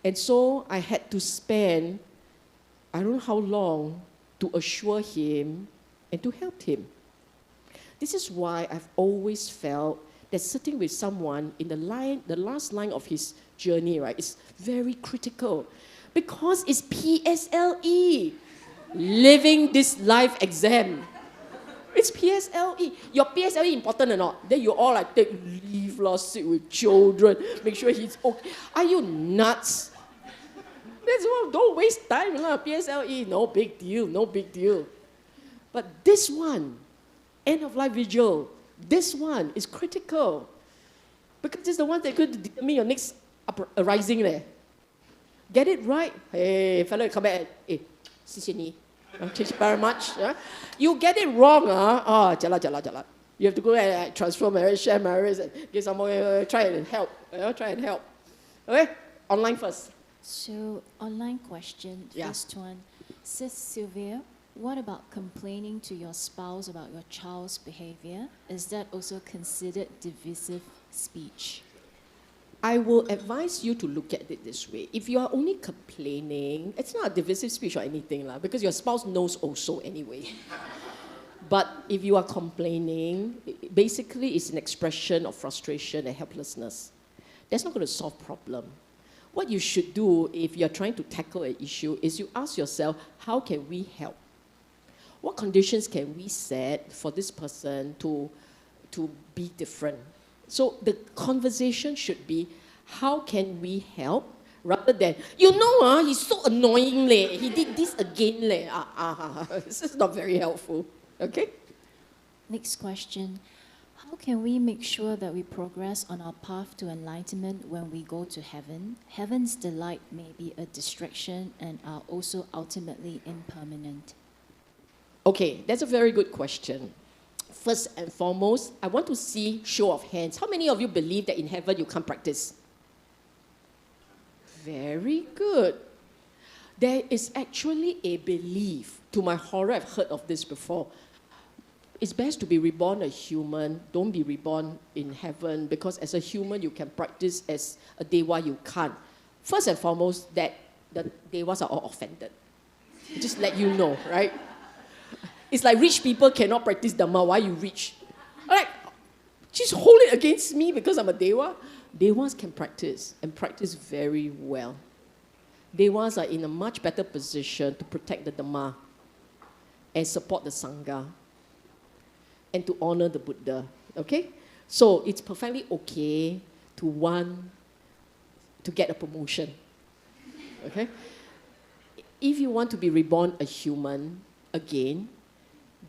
A: And so I had to spend, I don't know how long, to assure him and to help him. This is why I've always felt that sitting with someone in the last line of his journey, right, is very critical. Because it's PSLE, living this life exam. It's PSLE. Your PSLE important or not? Then you all like take leave, sit with children, make sure he's okay. Are you nuts? That's why don't waste time, PSLE, no big deal. But this one, end of life vigil, this one is critical. Because it's the one that could determine your next arising there. Get it right. Hey, fellow, come back. Hey, 谢谢你. Thank you very much. You get it wrong, jalan. You have to go and transfer marriage, share marriage, and get someone, try and help. Okay? Online first.
D: So, online question,
A: Yeah.
D: first one. Sis Sylvia, What about complaining to your spouse about your child's behavior? Is that also considered divisive speech?
A: I will advise you to look at it this way. If you are only complaining, it's not a divisive speech or anything, because your spouse knows also anyway. But if you are complaining, basically it's an expression of frustration and helplessness. That's not going to solve problem. What you should do if you're trying to tackle an issue is you ask yourself, how can we help? What conditions can we set for this person to be different? So the conversation should be, how can we help? Rather than, he's so annoying, he did this again. This is not very helpful. Okay?
D: Next question. How can we make sure that we progress on our path to enlightenment when we go to heaven? Heaven's delight may be a distraction and are also ultimately impermanent.
A: Okay, that's a very good question. First and foremost, I want to see show of hands. How many of you believe that in heaven you can't practice? Very good. There is actually a belief, to my horror, I've heard of this before. It's best to be reborn a human, don't be reborn in heaven, because as a human you can practice, as a Dewa you can't. First and foremost, that the Dewas are all offended. Just let you know, right? It's like rich people cannot practice Dhamma. Why you rich? Like, just hold it against me because I'm a Dewa. Dewas can practice, and practice very well. Dewas are in a much better position to protect the Dhamma and support the Sangha and to honor the Buddha, okay? So it's perfectly okay to want to get a promotion, okay? If you want to be reborn a human again,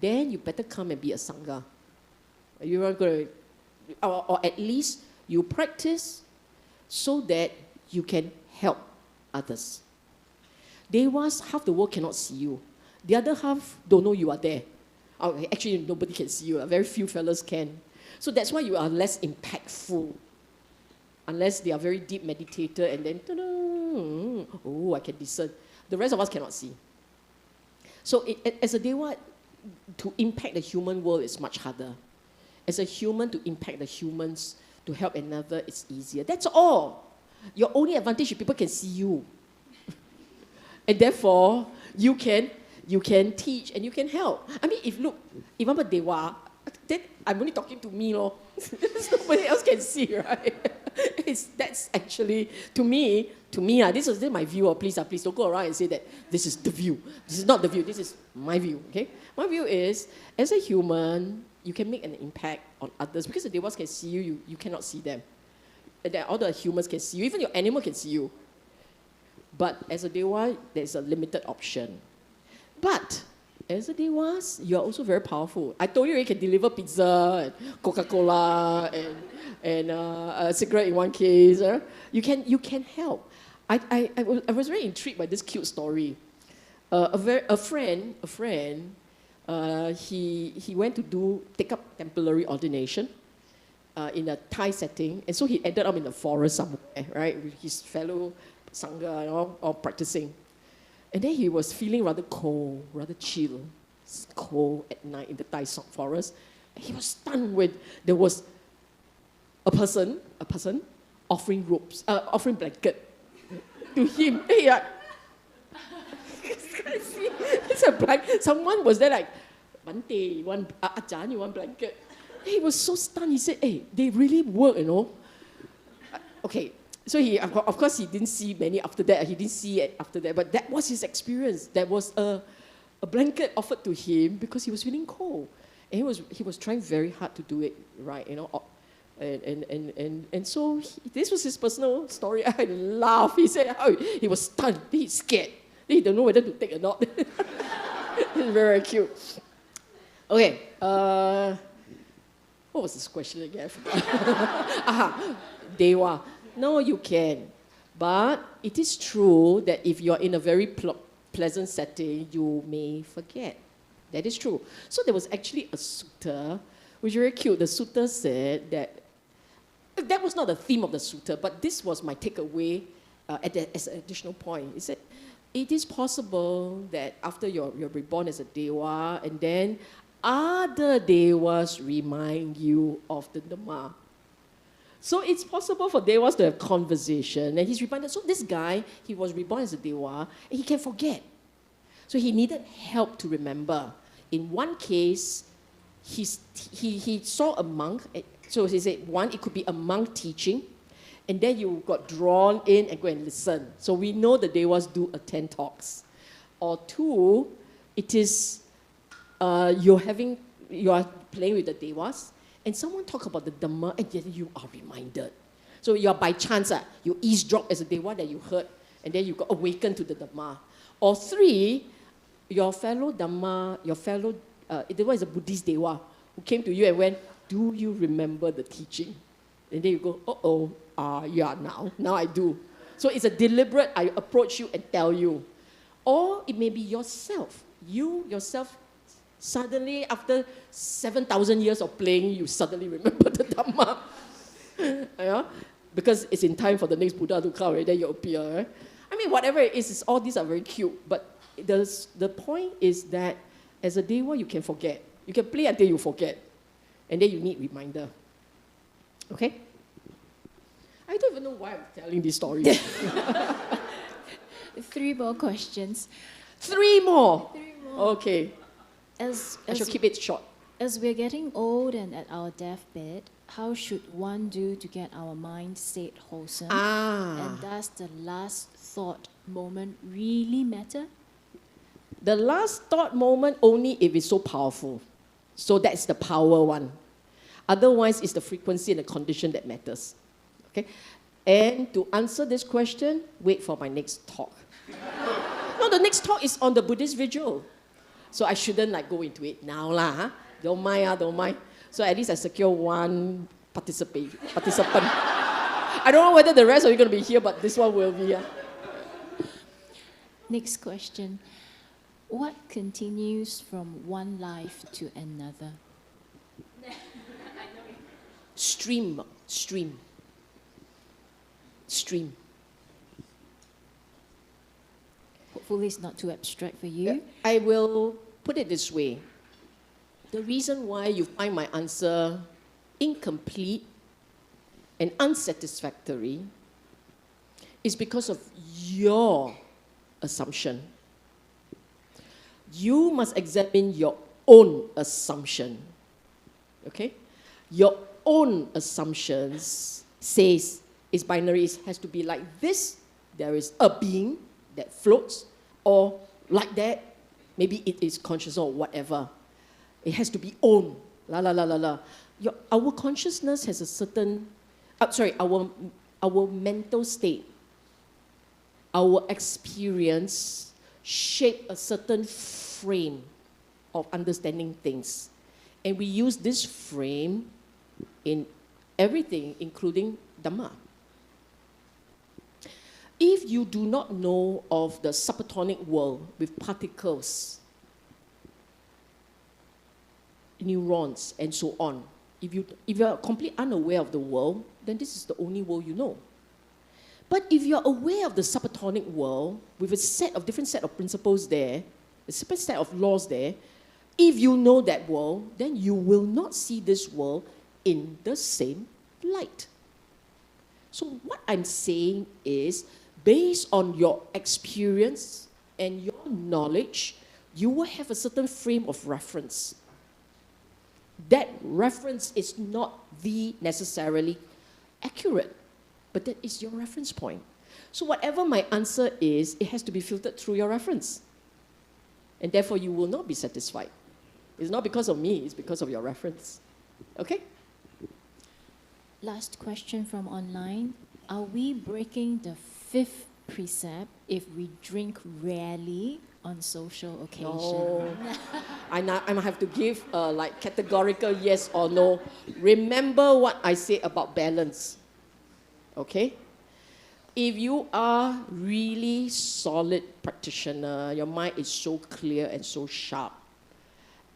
A: then you better come and be a Sangha. You are going to, or at least you practice so that you can help others. Dewas, half the world cannot see you. The other half don't know you are there. Oh, actually, nobody can see you. Very few fellas can. So that's why you are less impactful. Unless they are very deep meditator and then, I can discern. The rest of us cannot see. So as a Dewa, to impact the human world is much harder. As a human, to impact the humans, to help another, it's easier. That's all. Your only advantage is people can see you. And therefore, you can teach and you can help. I mean, if I'm a Dewa, then I'm only talking to me, nobody else can see, right? That's actually, to me, this is my view, please don't go around and say that this is the view. This is not the view, this is my view, okay? My view is, as a human, you can make an impact on others because the Devas can see you, you cannot see them. All the humans can see you, even your animal can see you. But as a Dewa, there's a limited option. But as a Dewas, you're also very powerful. I told you you can deliver pizza, and Coca-Cola, and a cigarette in one case. You can help. I was very intrigued by this cute story. A friend, he went to take up temporary ordination in a Thai setting, and so he ended up in the forest somewhere, right, with his fellow Sangha, all practicing. And then he was feeling rather cold, rather chill. It's cold at night in the Thai forest. And he was stunned when there was a person offering ropes, offering blanket to him. Hey, it's a blanket. Someone was there like, Bante, you want Ajahn, you want blanket? He was so stunned. He said, hey, they really work, Okay. So of course, he didn't see many after that. He didn't see it after that. But that was his experience. That was a blanket offered to him because he was feeling cold, and he was trying very hard to do it right, And so this was his personal story. I laughed. He said, he was stunned. He's scared. He don't know whether to take or not. It's very, very cute. Okay. What was this question again? Dewa. No, you can. But it is true that if you're in a very pleasant setting, you may forget. That is true. So there was actually a sutta, which was very cute. The sutta said that was not the theme of the sutta, but this was my takeaway as an additional point. It said, it is possible that after you're reborn as a Dewa, and then other Devas remind you of the Dhamma. So it's possible for Devas to have conversation, and he's reminded, so this guy, he was reborn as a Dewa, and he can forget. So he needed help to remember. In one case, he saw a monk, so he said, one, it could be a monk teaching, and then you got drawn in and go and listen. So we know the Devas do attend talks. Or two, it is you are playing with the Devas, and someone talk about the Dhamma, and then you are reminded. So you are by chance, you eavesdrop as a Dewa that you heard, and then you got awakened to the Dhamma. Or three, your fellow Dewa is a Buddhist Dewa who came to you and went, do you remember the teaching? And then you go, yeah, now I do. So it's a deliberate, I approach you and tell you. Or it may be yourself. You yourself, suddenly after 7,000 years of playing, you suddenly remember the Dhamma. Yeah? Because it's in time for the next Buddha to come, right? Then you appear. Right? I mean, whatever it is, all these are very cute. But the point is that as a Dewa, you can forget. You can play until you forget. And then you need reminder. Okay? I don't even know why I'm telling this story.
D: 3 more questions.
A: 3 more?
D: 3 more.
A: Okay. I shall keep it short.
D: As we're getting old and at our deathbed, how should one do to get our mind stayed wholesome? And does the last thought moment really matter?
A: The last thought moment only if it's so powerful. So that's the power one. Otherwise, it's the frequency and the condition that matters. Okay? And to answer this question, wait for my next talk. No, the next talk is on the Buddhist vigil. So I shouldn't go into it now lah. Huh? Don't mind. So at least I secure one participant. I don't know whether the rest are going to be here, but this one will be here.
D: Next question. What continues from one life to another?
A: Stream.
D: Hopefully it's not too abstract for you.
A: I will put it this way. The reason why you find my answer incomplete and unsatisfactory is because of your assumption. You must examine your own assumption. Okay? Your own assumptions says it's binary, it has to be like this. There is a being that floats, or like that, maybe it is conscious or whatever. It has to be own. Our consciousness has a certain, our mental state, our experience shape a certain frame of understanding things. And we use this frame in everything, including Dhamma. If you do not know of the subatomic world with particles, neurons, and so on, if you are completely unaware of the world, then this is the only world you know. But if you are aware of the subatomic world with a different set of principles there, a separate set of laws there, if you know that world, then you will not see this world in the same light. So what I'm saying is, based on your experience and your knowledge, you will have a certain frame of reference. That reference is not necessarily accurate, but that is your reference point. So whatever my answer is, it has to be filtered through your reference. And therefore, you will not be satisfied. It's not because of me, it's because of your reference. Okay?
D: Last question from online. Are we breaking the 5th precept if we drink rarely on social occasion?
A: No. I might have to give categorical yes or no. Remember what I said about balance. Okay? If you are really solid practitioner, your mind is so clear and so sharp,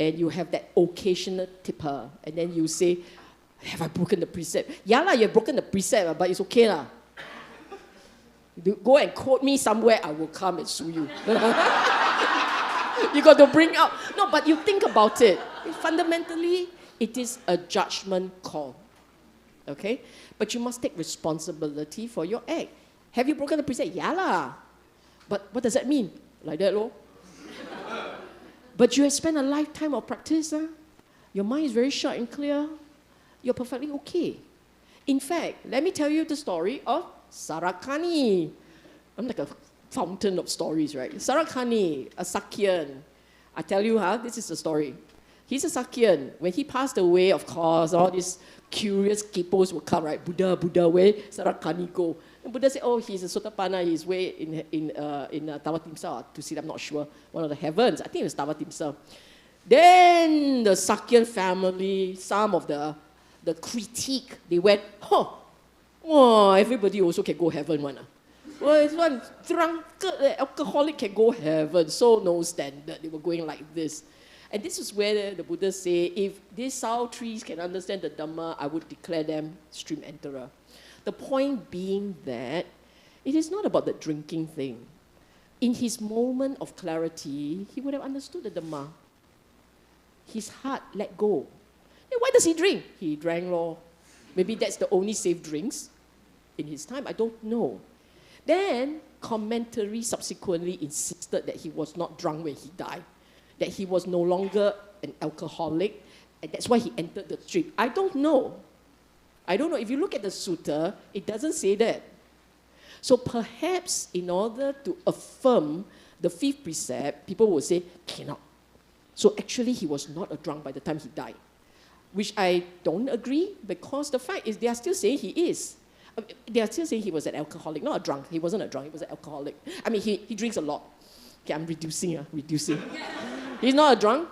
A: and you have that occasional tipper, and then you say, have I broken the precept? Yeah, you've broken the precept, but it's okay. Go and quote me somewhere, I will come and sue you. You got to bring out. No, but you think about it. Fundamentally, it is a judgment call. Okay? But you must take responsibility for your act. Have you broken the precept? Yeah lah. But what does that mean? Like that, lor. But you have spent a lifetime of practice. Your mind is very sharp and clear. You're perfectly okay. In fact, let me tell you the story of Sarakani. I'm like a fountain of stories, right? Sarakani, a Sakyan. I tell you, this is the story. He's a Sakyan. When he passed away, of course, all these curious kepos will come, right? Buddha, where Sarakani go? And Buddha said, oh, he's a Sotapanna, he's way in Tawatimsa, to see, I'm not sure, one of the heavens. I think it was Tawatimsa. Then the Sakyan family, some of the critique, they went, oh, everybody also can go heaven, one. Well, it's one drunkard, alcoholic can go heaven, so no standard. They were going like this. And this is where the Buddha say, if these sour trees can understand the Dhamma, I would declare them stream enterer. The point being that it is not about the drinking thing. In his moment of clarity, he would have understood the Dhamma. His heart let go. Then why does he drink? He drank, lor. Maybe that's the only safe drinks in his time. I don't know. Then commentary subsequently insisted that he was not drunk when he died, that he was no longer an alcoholic, and that's why he entered the stream. I don't know. If you look at the sutta, it doesn't say that. So perhaps in order to affirm the fifth precept, people will say, cannot. So actually he was not a drunk by the time he died, which I don't agree, because the fact is they are still saying he is. They are still saying he was an alcoholic, not a drunk. He wasn't a drunk, he was an alcoholic. I mean, he drinks a lot. Okay, I'm reducing. He's not a drunk.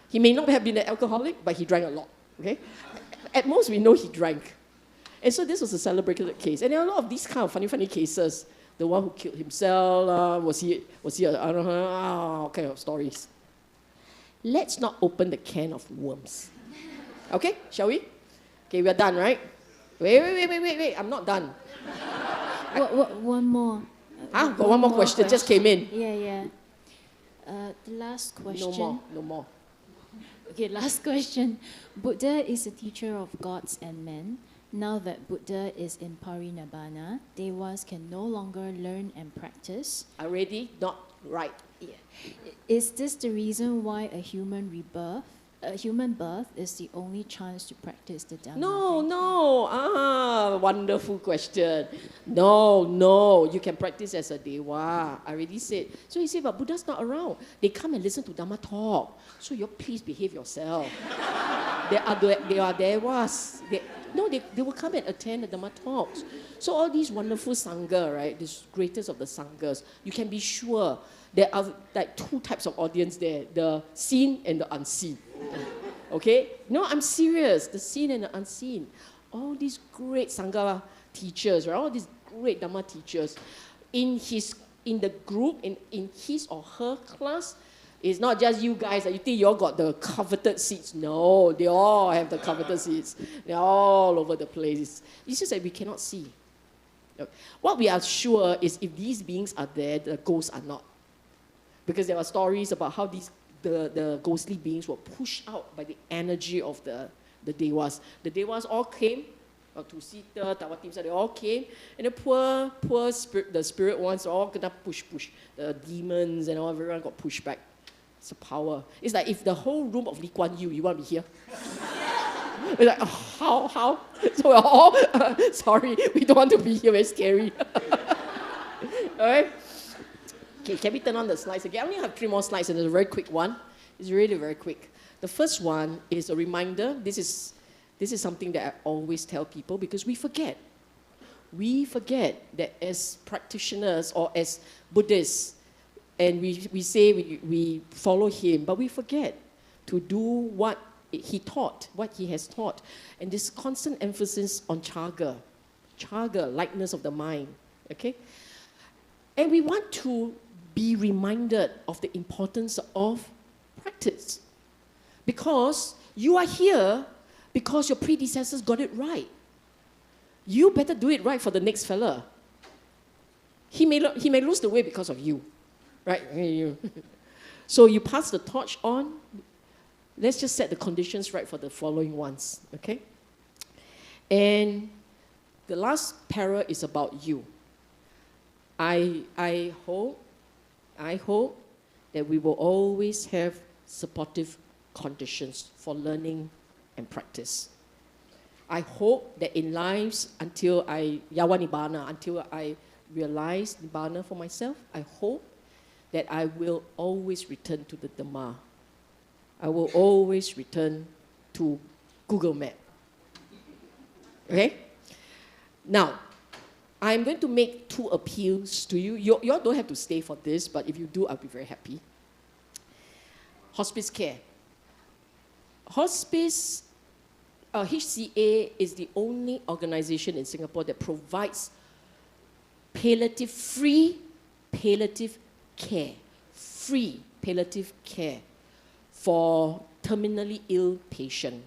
A: He may not have been an alcoholic, but he drank a lot, okay? At most, we know he drank. And so this was a celebrated case. And there are a lot of these kind of funny cases. The one who killed himself, was he I don't know, all kind of stories. Let's not open the can of worms. Okay, shall we? Okay, we are done, right? Wait, I'm not done.
D: One more.
A: Got one more question, just came in.
D: Yeah. The last question.
A: No more.
D: Okay, last question. Buddha is a teacher of gods and men. Now that Buddha is in parinibbana, Devas can no longer learn and practice.
A: Already not right.
D: Yeah. Is this the reason why a human birth is the only chance to practice the Dhamma?
A: No. Wonderful question. No. You can practice as a Deva. I already said. So he said, but Buddha's not around. They come and listen to Dhamma talk. So you please behave yourself. They are Devas. They will come and attend the Dhamma talks. So all these wonderful Sangha, right, this greatest of the Sanghas, you can be sure there are like two types of audience there, the seen and the unseen. Okay? No, I'm serious. The seen and the unseen. All these great Sangha teachers, right? All these great Dhamma teachers, in the group, in his or her class, it's not just you guys. You think you all got the coveted seats. No, they all have the coveted seats. They're all over the place. It's just that we cannot see. What we are sure is if these beings are there, the ghosts are not. Because there are stories about how the ghostly beings were pushed out by the energy of the Devas. The Devas all came, Tusita, Tawatimsa, they all came, and the poor spirit, the spirit ones all gonna push. The demons and all, everyone got pushed back. It's a power. It's like if the whole room of Lee Kuan Yew, you want to be here? It's like, how? So we're all, sorry, we don't want to be here, very scary. All right? Okay, can we turn on the slides again? I only have 3 more slides, and it's a very quick one. It's really very quick. The first one is a reminder. This is something that I always tell people because we forget. We forget that as practitioners or as Buddhists, and we say we follow him, but we forget to do what he taught, what he has taught. And this constant emphasis on chaga, lightness of the mind, okay? And we want to be reminded of the importance of practice. Because you are here because your predecessors got it right. You better do it right for the next fella. He may lose the weight because of you, right? So you pass the torch on. Let's just set the conditions right for the following ones, okay? And the last para is about you. I hope that we will always have supportive conditions for learning and practice. I hope that in lives until I realize Nibbana for myself, I hope that I will always return to the Dhamma. I will always return to Google Map. Okay? Now, I'm going to make 2 appeals to you. You all don't have to stay for this, but if you do, I'll be very happy. Hospice care. Hospice, 𝐻𝐶A is the only organization in Singapore that provides free palliative care for terminally ill patients.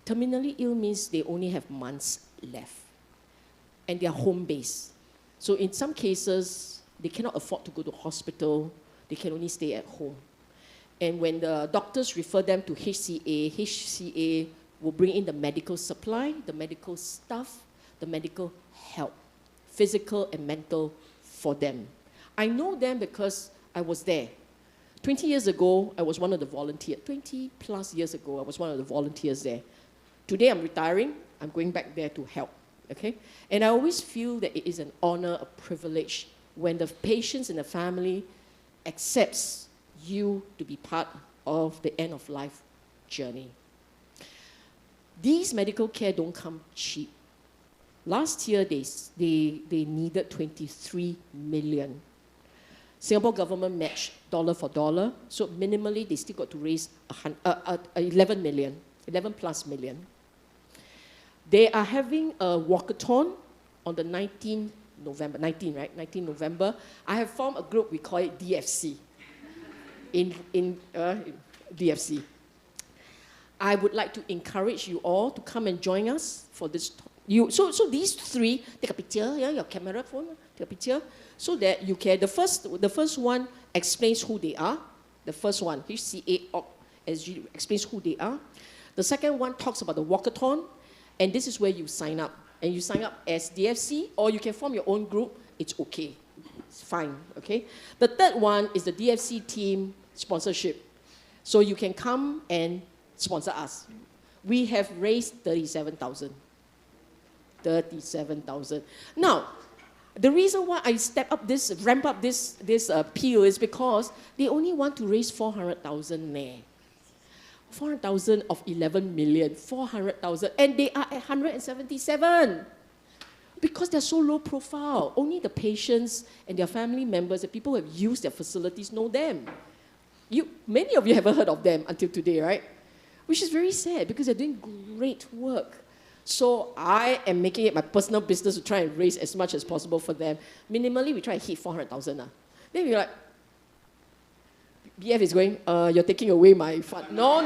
A: Terminally ill means they only have months left, and they are home-based. So in some cases, they cannot afford to go to hospital, they can only stay at home. And when the doctors refer them to 𝐻𝐶A will bring in the medical supply, the medical staff, the medical help, physical and mental for them. I know them because I was there. 20 years ago, I was one of the volunteers. 20 plus years ago, I was one of the volunteers there. Today, I'm retiring. I'm going back there to help, okay? And I always feel that it is an honor, a privilege, when the patients and the family accepts you to be part of the end-of-life journey. These medical care don't come cheap. Last year, they needed 23 million. Singapore government matched dollar for dollar, so minimally they still got to raise 11 million, 11 plus million. They are having a walkathon on the 19th November, 19, right? 19 November. I have formed a group, we call it DFC, in DFC. I would like to encourage you all to come and join us for this. So these 3, take a picture, yeah, your camera phone, take a picture, so that you can, the first one explains who they are. The first one, 𝐻𝐶A explains who they are. The second one talks about the walkathon, and this is where you sign up. And you sign up as DFC, or you can form your own group, it's okay. It's fine, okay? The third one is the DFC team sponsorship. So you can come and sponsor us. We have raised 37,000. 37,000. Now, the reason why I ramp up this appeal is because they only want to raise 400,000 there. 400,000 of 11 million, 400,000, and they are at 177. Because they're so low profile, only the patients and their family members, the people who have used their facilities know them. Many of you haven't heard of them until today, right? Which is very sad because they're doing great work. So I am making it my personal business to try and raise as much as possible for them. Minimally, we try and hit 400,000. Then we're like, BF is going, you're taking away my fund. No,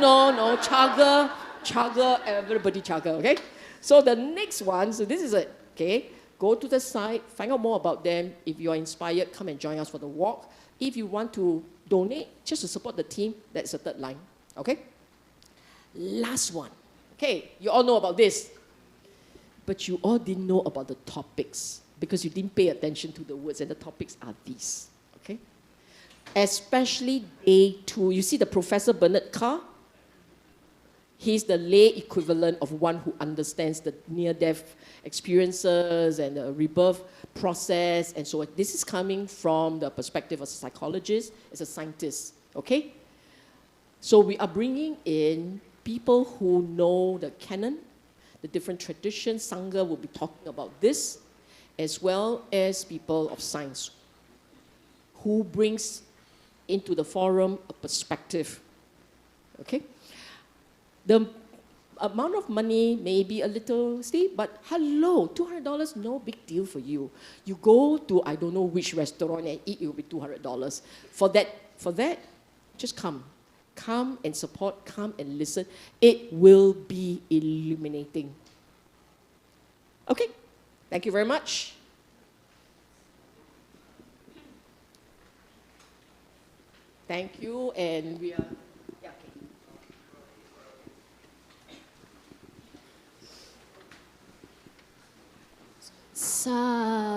A: chaga, everybody chaga, okay? So the next one, so this is it, okay? Go to the site, find out more about them. If you are inspired, come and join us for the walk. If you want to donate, just to support the team, that's the third line, okay? Last one. Okay, you all know about this. But you all didn't know about the topics because you didn't pay attention to the words, and the topics are these, okay? Especially day 2. You see the Professor Bernard Carr? He's the lay equivalent of one who understands the near-death experiences and the rebirth process and so on. This is coming from the perspective of a psychologist, as a scientist, okay? So we are bringing in people who know the canon, the different traditions. Sangha will be talking about this, as well as people of science, who brings into the forum a perspective, okay? The amount of money may be a little steep, but hello, $200, no big deal for you. You go to I don't know which restaurant and eat, it will be $200. For that, just come. Come and support, come and listen. It will be illuminating. Okay, thank you very much. Thank you, and we are.